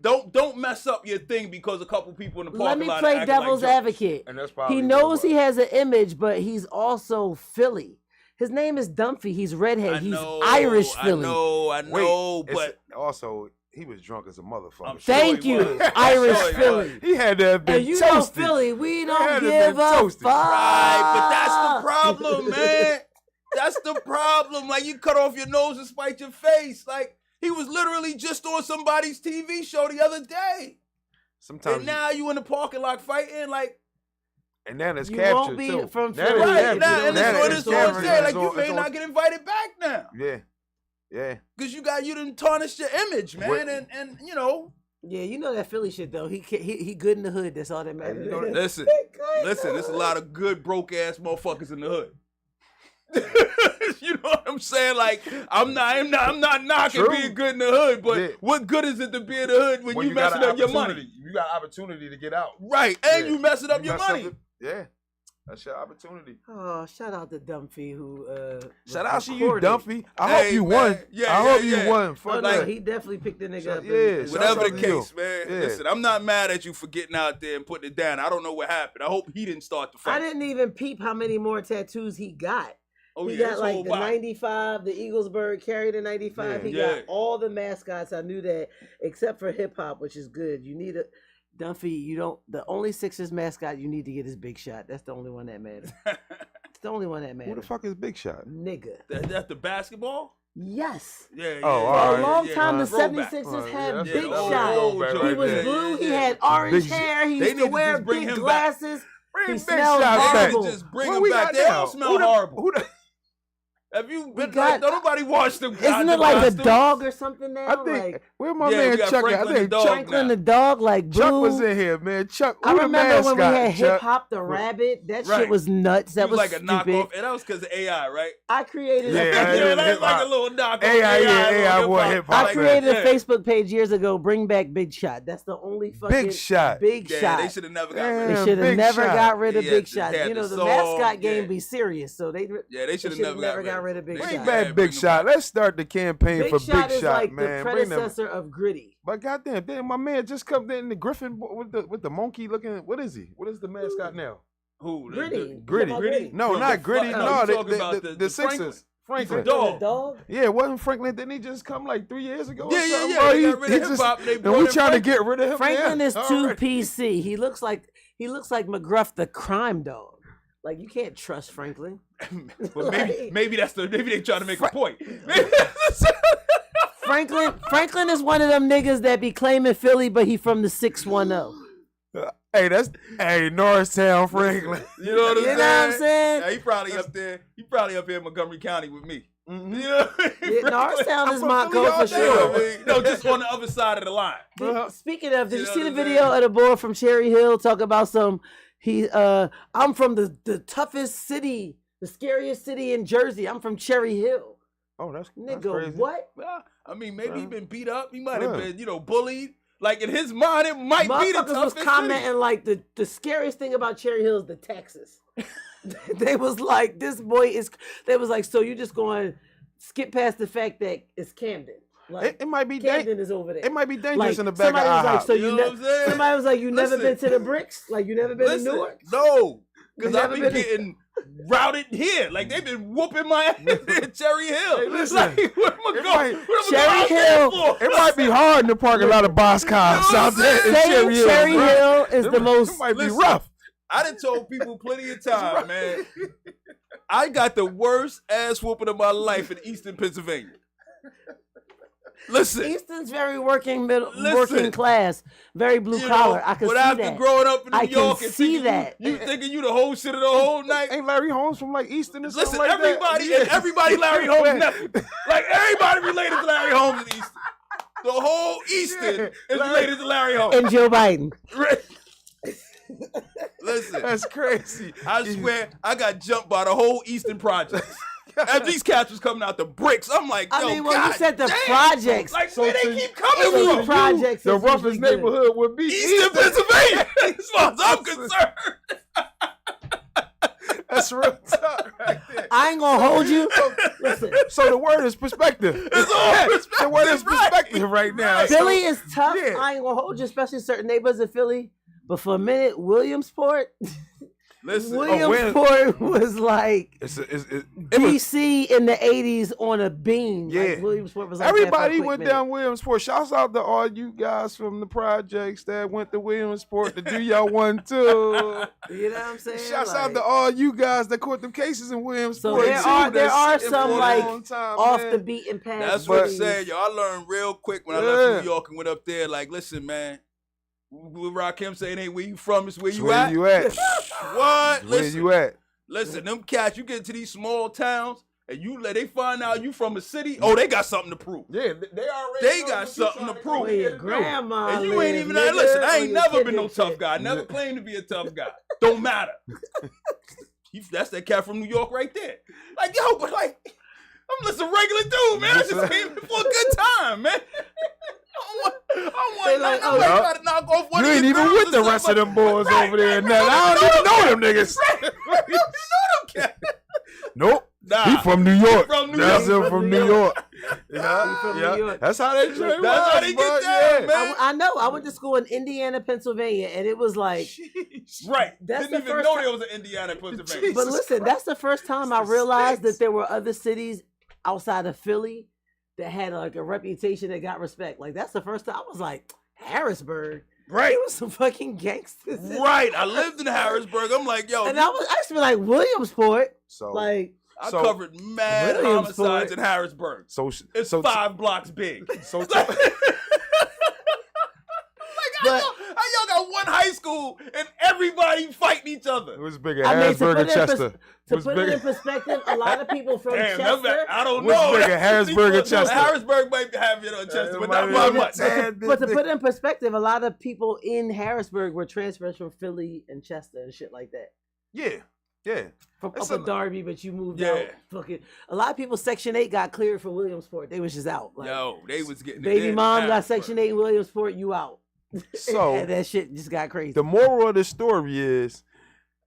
don't mess up your thing because a couple people in the parking lot. Let me play devil's advocate. And that's probably he knows he has an image, but he's also Philly. His name is Dumphy. He's redhead. He's Irish Philly. I know, but also. He was drunk as a motherfucker. Thank you, Irish Philly. He had to have been and you toasted. know Philly, we don't give a fuck. Right, but that's the problem, man. That's the problem. Like, you cut off your nose and spite your face. Like, he was literally just on somebody's TV show the other day. Sometimes. And now you in the parking lot fighting, like. And then it's you captured won't be too. from Philly. Right now, and it's on day. Like, you may not get invited back now. Yeah. Because you didn't tarnish your image, man, and you know. Yeah, you know that Philly shit though. He good in the hood. That's all that matters. Listen, there's a lot of good broke ass motherfuckers in the hood. You know what I'm saying? Like, I'm not knocking being good in the hood, but what good is it to be in the hood when you messing up your money? You got opportunity to get out. Right, and you messing up your money. That's your opportunity. Oh, shout out to Dumphy who shout out to you, Dumphy. I hope you won. Yeah, I hope you won. No, he definitely picked the nigga up. Yeah, whatever the case, man. Listen, I'm not mad at you for getting out there and putting it down. I don't know what happened. I hope he didn't start the fight. I didn't even peep how many more tattoos he got. Oh, he got like the 95, the Eaglesburg, carried the 95. He got all the mascots. I knew that, except for hip hop, which is good. You need a Dumphy. The only Sixers mascot you need to get is Big Shot. That's the only one that matters. It's the only one that matters. Who the fuck is Big Shot? Nigga. That's the basketball? Yes. Yeah. For a long time, the 76ers had Big Shot. He was blue. He had orange hair. He used to wear big glasses. He smelled horrible. Just bring him back. They all smell horrible. Have you been don't nobody watch them? Isn't it like a dog or something now? I think where my man Chuck at? I think Franklin the dog, like Blue. Chuck was in here, man. Chuck. I remember when we had Hip Hop the Rabbit. That shit was nuts. That was like stupid. A knockoff, and that was because of AI, right? I created like a little knockoff. AI boy hip hop. I created a Facebook page years ago. Bring back Big Shot. That's the only fucking Big Shot. Big Shot. They should have never got rid of. They should have never got rid of Big Shot. You know the mascot game be serious, so they should have never got rid of Big Shot. Bring back Big Shot. Let's start the campaign for Big Shot, is like man. The predecessor of Gritty. But goddamn, my man just come in the Griffin with the monkey looking. What is he? What is the mascot now? Who? Gritty. No, not Gritty. No, the Sixers. Franklin. The dog. Yeah, wasn't Franklin? Didn't he just come like 3 years ago? Yeah. They got rid of hip-hop. And we trying to get rid of him. Franklin is too PC. He looks like McGruff the crime dog. Like, you can't trust Franklin. Well, maybe they trying to make a point. Franklin is one of them niggas that be claiming Philly, but he from the 610. Hey, Norristown Franklin. You know what I'm saying? Yeah, he probably up there. He probably up here in Montgomery County with me. Mm-hmm. You know? Norristown is my code for sure. No, just on the other side of the line. Speaking of, did you see the video of the boy from Cherry Hill talk about some? I'm from the toughest city, the scariest city in Jersey. I'm from Cherry Hill. Oh, that's crazy. What? Well, I mean, maybe he been beat up. He might have been, bullied. Like, in his mind, it might be the toughest was commenting city. Like the scariest thing about Cherry Hill is the taxes. They was like, this boy is. They was like, so you just going to skip past the fact that it's Camden. Like, it might be Camden is over there. It might be dangerous in the back of IHOP. Like, so somebody was like, you never been to the Bricks? Like, you never been to Newark? No, because I've been getting routed here. Like, they've been whooping my ass at Cherry Hill. Hey, listen, like, where am I going? Cherry Hill. It might be hard in the parking lot of Boss Cars out there in Cherry Hill. Cherry Hill is the most. It might be rough. I done told people plenty of time, man. I got the worst ass whooping of my life in Eastern Pennsylvania. Listen, Easton's very working class, very blue collar. I can see that. After growing up in New York and see that. You thinking you the whole shit of the whole night. Ain't Larry Holmes from like Easton or something? Listen, like everybody, that? everybody Larry Holmes nephew. Like everybody related to Larry Holmes in Easton. The whole Easton is related to Larry Holmes. And Joe Biden. Listen, that's crazy. I swear, I got jumped by the whole Eastern Projects. As these cats was coming out the bricks, I'm like, yo, you said the projects. Like, where they keep coming from? Projects. The roughest neighborhood would be Eastern Pennsylvania, as far as I'm concerned. That's real talk right there. I ain't gonna hold you. Listen. So the word is perspective. It's all perspective. The word is perspective right now. Philly is tough. Yeah. I ain't gonna hold you, especially certain neighborhoods in Philly. But for a minute, Williamsport. Listen, Williamsport was like DC in the 80s on a beam. Yeah. Like Williamsport was like everybody went down Williamsport. Shouts out to all you guys from the projects that went to Williamsport to do y'all one too. You know what I'm saying? Shouts out to all you guys that caught them cases in Williamsport. So there are some like off the beaten path. That's what I'm saying, yo. I learned real quick when I left New York and went up there. Like, listen, man. What Rakim saying ain't where you from, it's where you at. Where you at? What? Where you at? Listen, them cats, you get to these small towns and they find out you from a city. Oh, they got something to prove. Yeah, they got something to prove. Where your grandma and you ain't even that. Listen, I ain't never been no tough guy. Never claimed to be a tough guy. Don't matter. That's that cat from New York right there. Like, yo, but like, I'm just a regular dude, man. I just came here for a good time, man. I try to knock off one you of ain't even with the rest of them boys over there. Now I don't even know them niggas. You don't know them cats. Nope. Nah. He from New York. That's him from New York. Yeah. That's how they train. That's how they get down, man. I know. I went to school in Indiana, Pennsylvania, and it was like right. That's Didn't even know there was an Indiana, Pennsylvania. But listen, that's the first time I realized that there were other cities outside of Philly that had like a reputation that got respect. Like that's the first time I was like, Harrisburg. Right. It was some fucking gangsters. Right. I lived in Harrisburg. I'm like, yo. And I used to be like Williamsport. I covered mad homicides in Harrisburg. It's 5 blocks big. How y'all got one high school and everybody fighting each other? It was bigger. Harrisburg and Chester. To put it in perspective, a lot of people from Chester. I don't know. What's bigger, Harrisburg and Chester? Harrisburg might have it on Chester, but not by much. But to put it in perspective, a lot of people in Harrisburg were transfers from Philly and Chester and shit like that. Yeah. From Upper Darby, but you moved out. Fucking a lot of people Section 8 got cleared for Williamsport. They was just out. Like, yo, they was getting baby mom got Section 8 in Williamsport, you out. So and that shit just got crazy. The moral of the story is,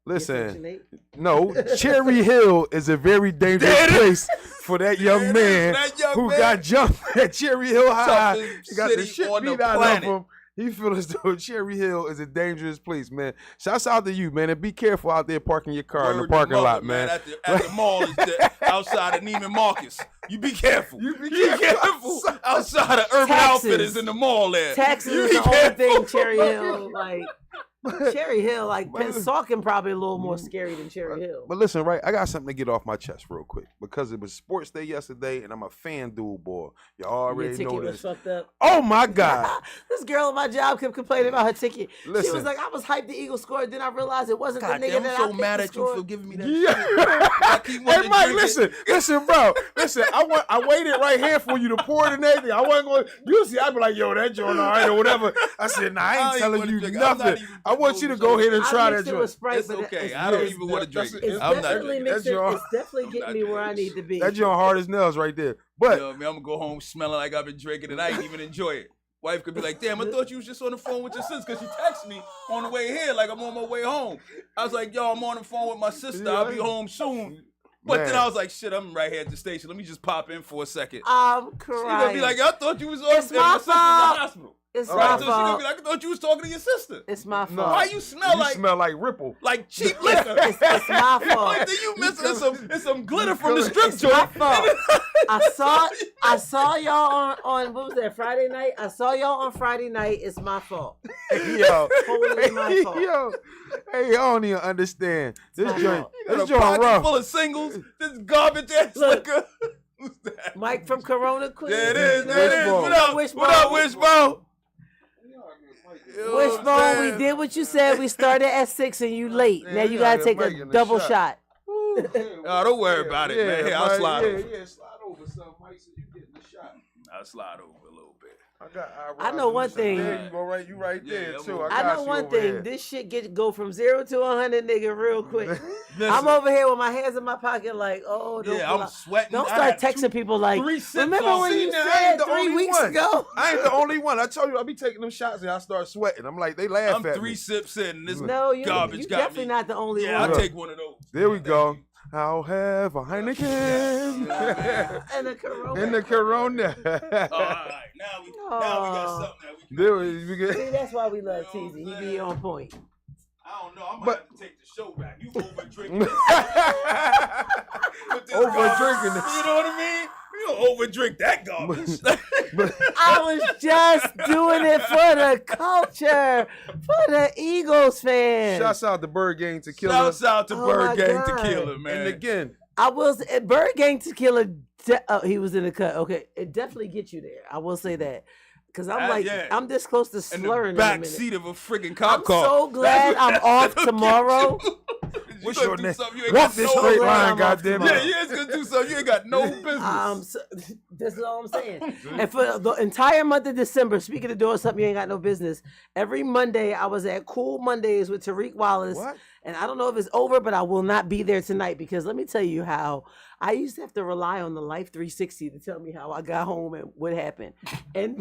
listen, no, Cherry Hill is a very dangerous place for that young man who got jumped at Cherry Hill High. He got the shit beat out of him. He feels as though Cherry Hill is a dangerous place, man. Shouts out to you, man, and be careful out there parking your car in the parking lot, man. At the mall outside of Neiman Marcus. You be careful. You be careful outside of Urban Outfitters in the mall there. Texas is the only thing Cherry Hill, like... Cherry Hill, like Pennsauken, probably a little more scary than Cherry Hill. But listen, right, I got something to get off my chest real quick because it was sports day yesterday, and I'm a FanDuel boy. Y'all already know this. Was fucked up. Oh my God! This girl at my job kept complaining about her ticket. Listen. She was like, "I was hyped the Eagles scored." Then I realized it wasn't God the nigga damn, that I'm I so mad at you for giving me that. Shit. Hey Mike, listen, bro. Listen, I waited right here for you to pour it and everything. I wasn't going. Usually I'd be like, "Yo, that joint all right or whatever." I said, "Nah, I ain't telling you nothing. I want you to go ahead and try that joint." It's okay. I don't even want to drink it. It's definitely getting me where I need to be. That joint hard as nails right there. But yo, man, I'm gonna go home smelling like I've been drinking and I ain't even enjoy it. Wife could be like, damn, I thought you was just on the phone with your sister because you texted me on the way here like I'm on my way home. I was like, yo, I'm on the phone with my sister. I'll be home soon. But then I was like, shit, I'm right here at the station. Let me just pop in for a second. I'm crying. She's gonna be like, I thought you was on it's my sister in the hospital. It's right, my so fault. She's gonna be like, I thought you was talking to your sister. It's my fault. Why you smell like Ripple? Like cheap liquor. It's my fault. Then you missing some glitter from the strip it's joint. My fault. I saw y'all on what was that, Friday night? I saw y'all on Friday night. It's my fault. Yo. Totally my fault. Yo. Hey, I don't even understand. This joint rough. Full of singles. This garbage ass liquor. Mike from Corona Queens. There it is. There it is. What up, Wishbone? Wishbone, we did what you said. We started at 6 and you late. Now you gotta take a double shot. Oh, don't worry about it, man. Hey, I'll slide over. Yeah, slide over some, Mike, so you getting the shot. I'll slide over a little bit. I know one thing. There you go, right? You right there too. I know one thing. Here. This shit go from 0 to 100, nigga, real quick. I'm over here with my hands in my pocket, like, oh, I'm sweating. Don't start texting people like, remember when you said 3 weeks ago? I ain't the only one. I told you I be taking them shots and I start sweating. I'm like, they laugh at me. I'm 3 sips in. This garbage got me. You're definitely not the only one. Yeah, I'll take one of those. There we go. I'll have a Heineken. And a Corona. And the Corona. All right, now we got something that we can See, that's why we love Teasy. He be on point. I don't know. I might have to take the show back. You over drinking this. Over drinking this. You know what I mean? You don't over drink that garbage. I was just doing it for the culture, for the Eagles fans. Shouts out to Bird Gang Tequila. Shouts out to Bird Gang Tequila, man. And again, I will say, Bird Gang Tequila, he was in the cut. Okay, it definitely gets you there. I will say that. Because I'm I'm this close to slurring. In the back seat of a friggin' cop car. I'm so glad I'm off tomorrow. What's your name? Walk this straight line, goddamn it. Yeah, you ain't gonna do something. You ain't got no business. This is all I'm saying. And for the entire month of December, speaking of doing something you ain't got no business, every Monday I was at Cool Mondays with Tariq Wallace. What? And I don't know if it's over, but I will not be there tonight because let me tell you how I used to have to rely on the Life 360 to tell me how I got home and what happened. And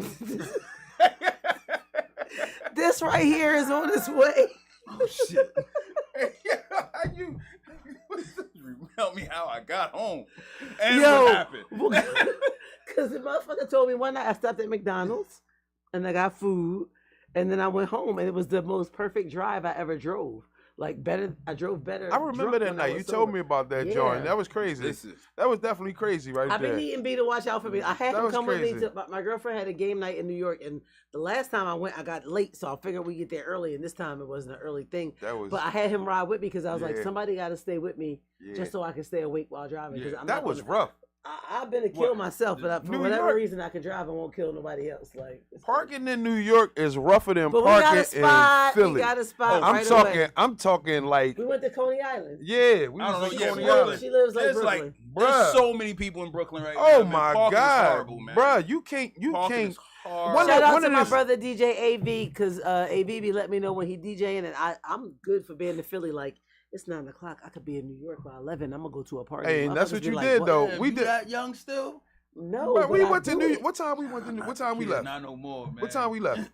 this right here is on its way. Oh, shit. You tell me how I got home and what happened. Because the motherfucker told me one night I stopped at McDonald's and I got food and then I went home and it was the most perfect drive I ever drove. Like better, I drove better. I remember that night. You told me about that, Jordan. That was crazy. That was definitely crazy, right there. I've been needing B to watch out for me. I had him come with me. My girlfriend had a game night in New York, and the last time I went, I got late, so I figured we get there early. And this time it wasn't an early thing. But I had him ride with me because I was like, somebody got to stay with me just so I can stay awake while driving. That was rough. I've been to kill myself, but for whatever reason, I can drive and won't kill nobody else. Like parking in New York is rougher than parking in Philly. We got a spot. I'm talking like we went to Coney Island. Yeah, we went to Coney Island. She lives like Brooklyn. There's so many people in Brooklyn right now. Oh my God, horrible, man. Bruh, you can't. Shout out to my brother DJ AV because AV be let me know when he DJing, and I'm good for being in Philly. Like. It's 9 o'clock. I could be in New York by 11. I'm gonna go to a party. Hey, and that's what you did though. We did that young still. No, but we went to New York. What time we went to? What time we left? Not no more, man. What time we left?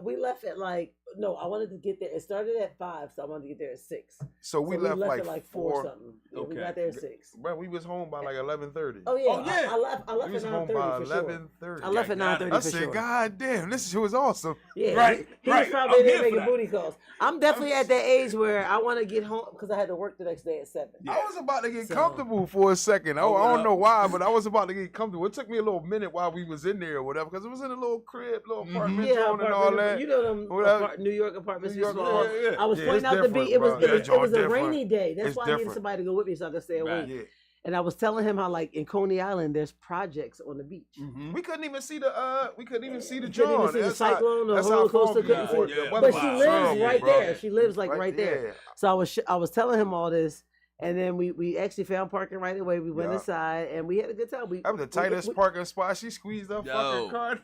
We left at like I wanted to get there. It started at 5, so I wanted to get there at 6. So we left at like 4 something. Yeah, we got there at 6. But we was home by like 11:30. Oh yeah, I left at 9:30 for sure. I left at 9:30 I said, God damn, this shit was awesome. Yeah, right. He was probably there making booty calls. I'm definitely at that age where I want to get home because I had to work the next day at 7. Yeah. I was about to get comfortable for a second. I don't know why, but I was about to get comfortable. It took me a little minute while we was in there or whatever because it was in a little crib, little apartment and all that. You know them New York apartments. I was pointing out the beat. It was a rainy day. That's why I needed somebody to go with me so I could stay awake. Yeah. And I was telling him how like in Coney Island there's projects on the beach. Mm-hmm. We couldn't even see the John. Couldn't even see the cyclone or roller coaster. Couldn't see it. But she lives right there. She lives like right there. So I was telling him all this. And then we actually found parking right away. We went inside and we had a good time. That was the tightest parking spot. She squeezed up fucking car.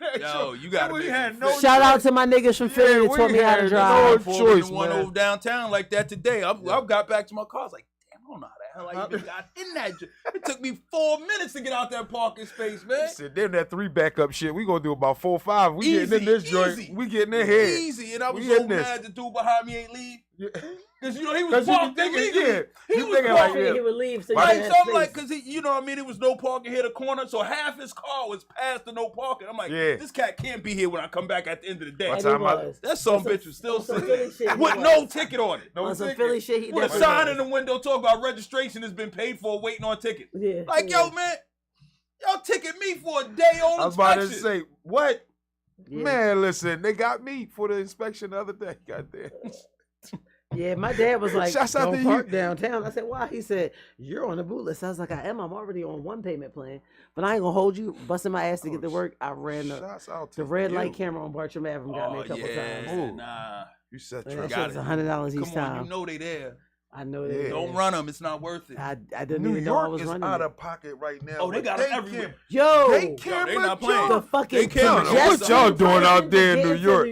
You got to shout out to my niggas from Philly that taught me how to drive. No choice, one over downtown like that today. I got back to my car. I was like, damn, I don't know how the hell I even got in that. It took me 4 minutes to get out that parking space, man. Said, damn, that 3 backup shit. We gonna do about 4 or 5. We getting in this joint. We getting in here. Easy. And I was so mad the dude behind me ain't leave. Because, he was parking legally. He was parking. He would leave. So something like, because you know what I mean? It was no parking here, the corner. So half his car was past the no parking. I'm like, this cat can't be here when I come back at the end of the day. That some bitch was still sitting with no ticket on it. No ticket. Philly shit, with a sign in the window talking about registration has been paid for, waiting on ticket. Yeah. Like, yo, man, y'all ticket me for a day old inspection. I was about to say, what? Yeah. Man, listen, they got me for the inspection the other day. Goddamn. Yeah, my dad was like, Shouts out don't to park you. downtown. I said, why? He said, you're on the boot list. I was like, I am. I'm already on one payment plan. But I ain't going to hold you. Busting my ass to get to work. I ran the red light camera on Bartram Avenue. Got me a couple times. Ooh. Nah. You said that shit was $100 each time. Come on, you know they there. I know they Don't run them. It's not worth it. I didn't New even know I York was is running out it. of pocket right now. Oh, they got it everywhere. Yo, they not playing. The fucking They can't. What y'all doing out there in New York?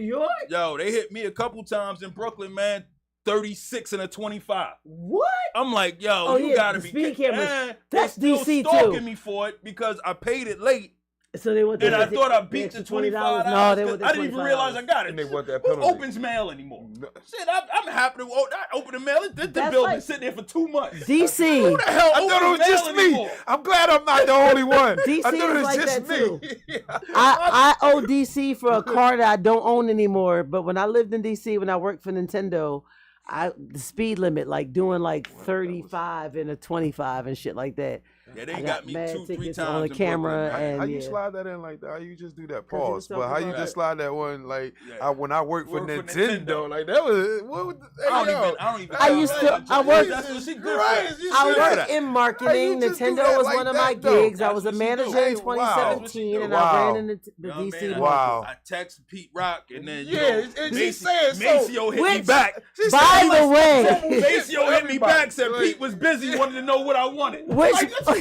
Yo, they hit me a couple times in Brooklyn, man. 36 and a 25. What? I'm like, yo, you gotta be speed cameras. Man, That's they still DC stalking too. me for it because I paid it late. So they want and I thought I beat the $25. No, they want the I didn't even realize I got it. And they want that Who penalty. opens mail anymore? Shit, I'm happy to open the mail. The building sitting there for 2 months. DC. Who the hell I thought it was just me. anymore? I'm glad I'm not the only one. DC I thought it was like just that too. me. I owe DC for a car that I don't own anymore. But when I lived in DC, when I worked for Nintendo, the speed limit, like doing like 35 and a 25 and shit like that. Yeah, they got me 2-3 times on the camera. And how you slide that in like that? How you just do that? Pause. But how you about just slide that one like when I worked for Work for Nintendo, like that was what was I don't even. I used to. I worked. That's what she good I worked in marketing. Nintendo was one of my gigs. I was a manager in 2017, and I ran in the DC. Wow. I text Pete Rock, and then and she said Maceo hit me back. By the way, Maceo hit me back. Said Pete was busy, wanted to know what I wanted. Which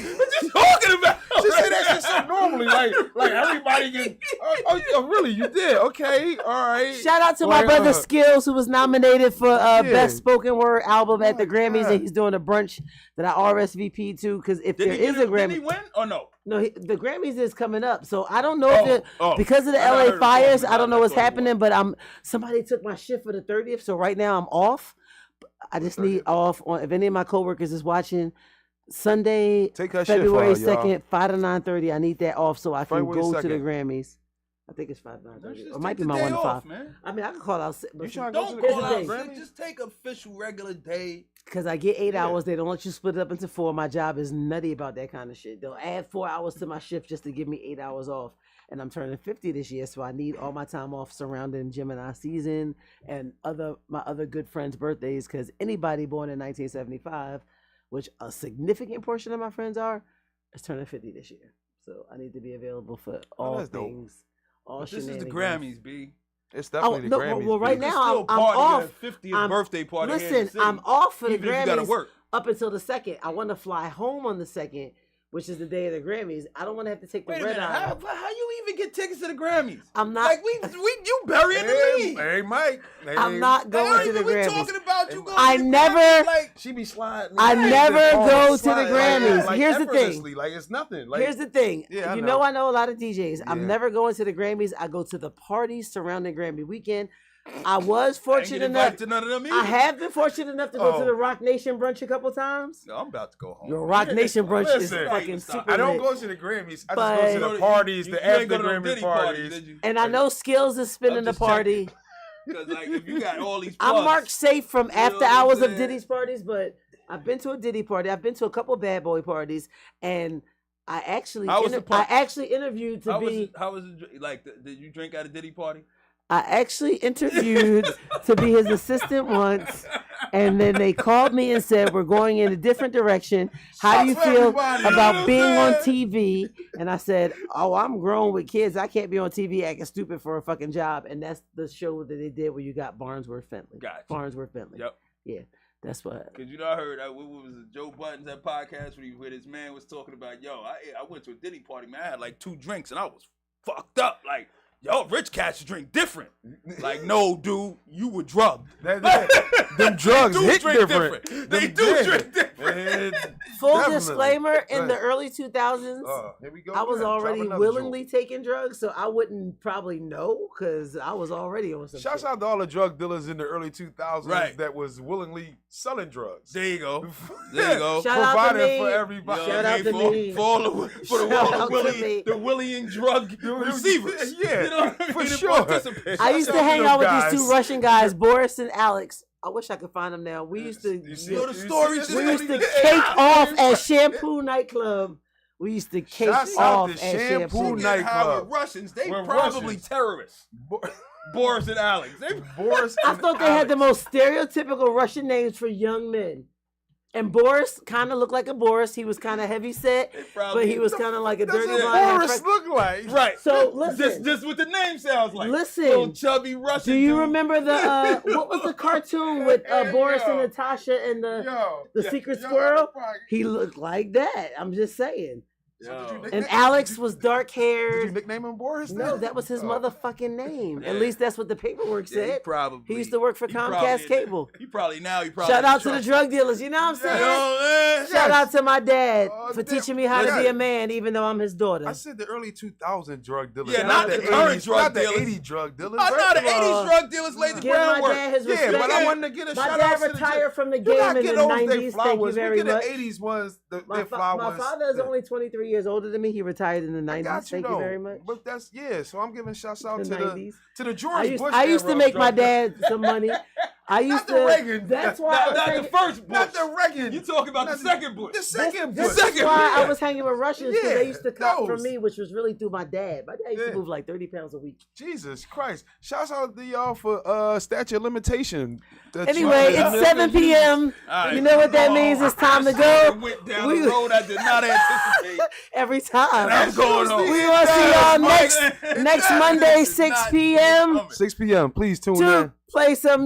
What you talking about? She said that shit so normally, like everybody can. Oh, really? You did? Okay, all right. Shout out to my brother Skills, who was nominated for Best Spoken Word Album at the Grammys, and he's doing a brunch that I RSVP to. Because if there is a Grammy, did he win or no? No, the Grammys is coming up, so I don't know if because of the LA fires, I don't know what's happening. But somebody took my shift for the 30th, so right now I'm off. I just need off on. If any of my coworkers is watching. Sunday, February 2nd, 5 to 9:30. I need that off so I can go to the Grammys. I think it's 5 to 9:30. Or it might be my 1 to 5. Man. I mean, I can call out. Don't call out. Just take official regular day. Because I get 8 hours. They don't let you split it up into 4. My job is nutty about that kind of shit. They'll add 4 hours to my shift just to give me 8 hours off. And I'm turning 50 this year, so I need all my time off surrounding Gemini season and my other good friends' birthdays. Because anybody born in 1975, which a significant portion of my friends is turning 50 this year. So I need to be available for all things. This is the Grammys, B. It's definitely the Grammys. Well, right now I'm off. 50th birthday party. Listen, I'm off for the Even if you Grammys gotta work. up until the 2nd. I want to fly home on the 2nd, which is the day of the Grammys. I don't want to have to take the red eye. How you even get tickets to the Grammys? I'm not. Like you burying the lead. Hey, Mike. I'm not going to the Grammys. Talking about you going I to the never. Grammys, like, she be sliding. I never go to the Grammys. Like, here's the thing. Like it's nothing. Like, here's the thing. Yeah, I know a lot of DJs. Yeah. I'm never going to the Grammys. I go to the parties surrounding Grammy weekend. I was fortunate enough. To none of them I have been fortunate enough to go to the Rock Nation brunch a couple times. No, I'm about to go home. Your Rock Nation brunch is fucking super I don't lit. go to the Grammys. I just go to the parties, the after Grammy parties. And I know Skills is spinning the party. Because like if you got all these, I'm marked safe from after hours of Diddy's parties, but I've been to a Diddy party. I've been to a couple Bad Boy parties, and I actually interviewed to be. How was it? Like, did you drink at a Diddy party? I actually interviewed to be his assistant once, and then they called me and said, we're going in a different direction. How do you feel about being on TV? And I said, I'm grown with kids. I can't be on TV acting stupid for a fucking job. And that's the show that they did where you got Barnsworth Bentley. Gotcha. Barnsworth Bentley. Yep. Yeah, that's what. Because I heard, what was it, Joe Budden's that podcast where his man was talking about, I went to a Diddy party, man. I had like 2 drinks and I was fucked up. Like, rich cats drink different. Like, no, dude, you were drugged. Them drugs hit different. They do drink different. Full disclaimer, in the early 2000s, here we go. I was already willingly taking drugs, so I wouldn't probably know because I was already on some Shouts out to all the drug dealers in the early 2000s that was willingly selling drugs. There you go. There you go. Shout out to me. For everybody. Shout out to me. For the willing drug receivers. Yeah. For sure. I used to hang out with these 2 Russian guys, Boris and Alex. I wish I could find them now. We used to know the story. We used to cake off at Shampoo nightclub. We used to cake Shouts out off to at Shampoo Shampoo. Night Nightclub. Russians, they We're probably Russians. terrorists. Boris and Alex. Boris. I and thought they had the Alex. most stereotypical Russian names for young men. And Boris kind of looked like a Boris. He was kind of heavy set, but he was kind of like a dirty Doesn't blonde. Boris look like? Right. So listen, Just what the name sounds like. Listen. Little chubby Russian. Do you dude. remember the what was the cartoon with Boris and Natasha and the secret squirrel? He looked like that. I'm just saying. And Alex was dark Did you haired. nickname him Boris? No, then? that was his Oh. motherfucking name. Yeah. At least that's what the paperwork Yeah, he said. probably. He used to work for Comcast Cable. He probably. Shout out to the drug dealers. You know what I'm saying? man. Shout out to my dad for damn. teaching me how to be a man, even though I'm his daughter. I said the early 2000 drug dealers. Yeah, not the current 80s, drug not dealers. the 80 drug dealers. I know the of all, 80s drug dealers laid the Give my groundwork. dad his Yeah, respect. but I wanted to get a My shout dad out to retired from the You game gotta in the get those day 90s. Thank you flowers. very We get much. the 80s ones, their My flowers. father is only 23 years older than me. He retired in the 90s. Got you, Thank though. you very much. But that's so I'm giving shouts out The to 90s. the George Bush. I used to era make my drug dealers. dad some money. I used Not the to. Reagan. That's why I was Not the hanging, first Bush. Not the Reagan. You talking about the second Bush? The second this Bush. is why I was hanging with Russians because Yeah, they used to come for those. me, which was really through my dad. My dad used Yeah. to move like 30 pounds a week. Jesus Christ. Shouts out to y'all for statute of limitation. Anyway, it's 7 p.m. All right. You know what that means? It's time to go. Went down We- the road I did not anticipate. Every time. I'm going home. We gonna see y'all next Monday, 6 p.m. 6 p.m. Please tune to in. play some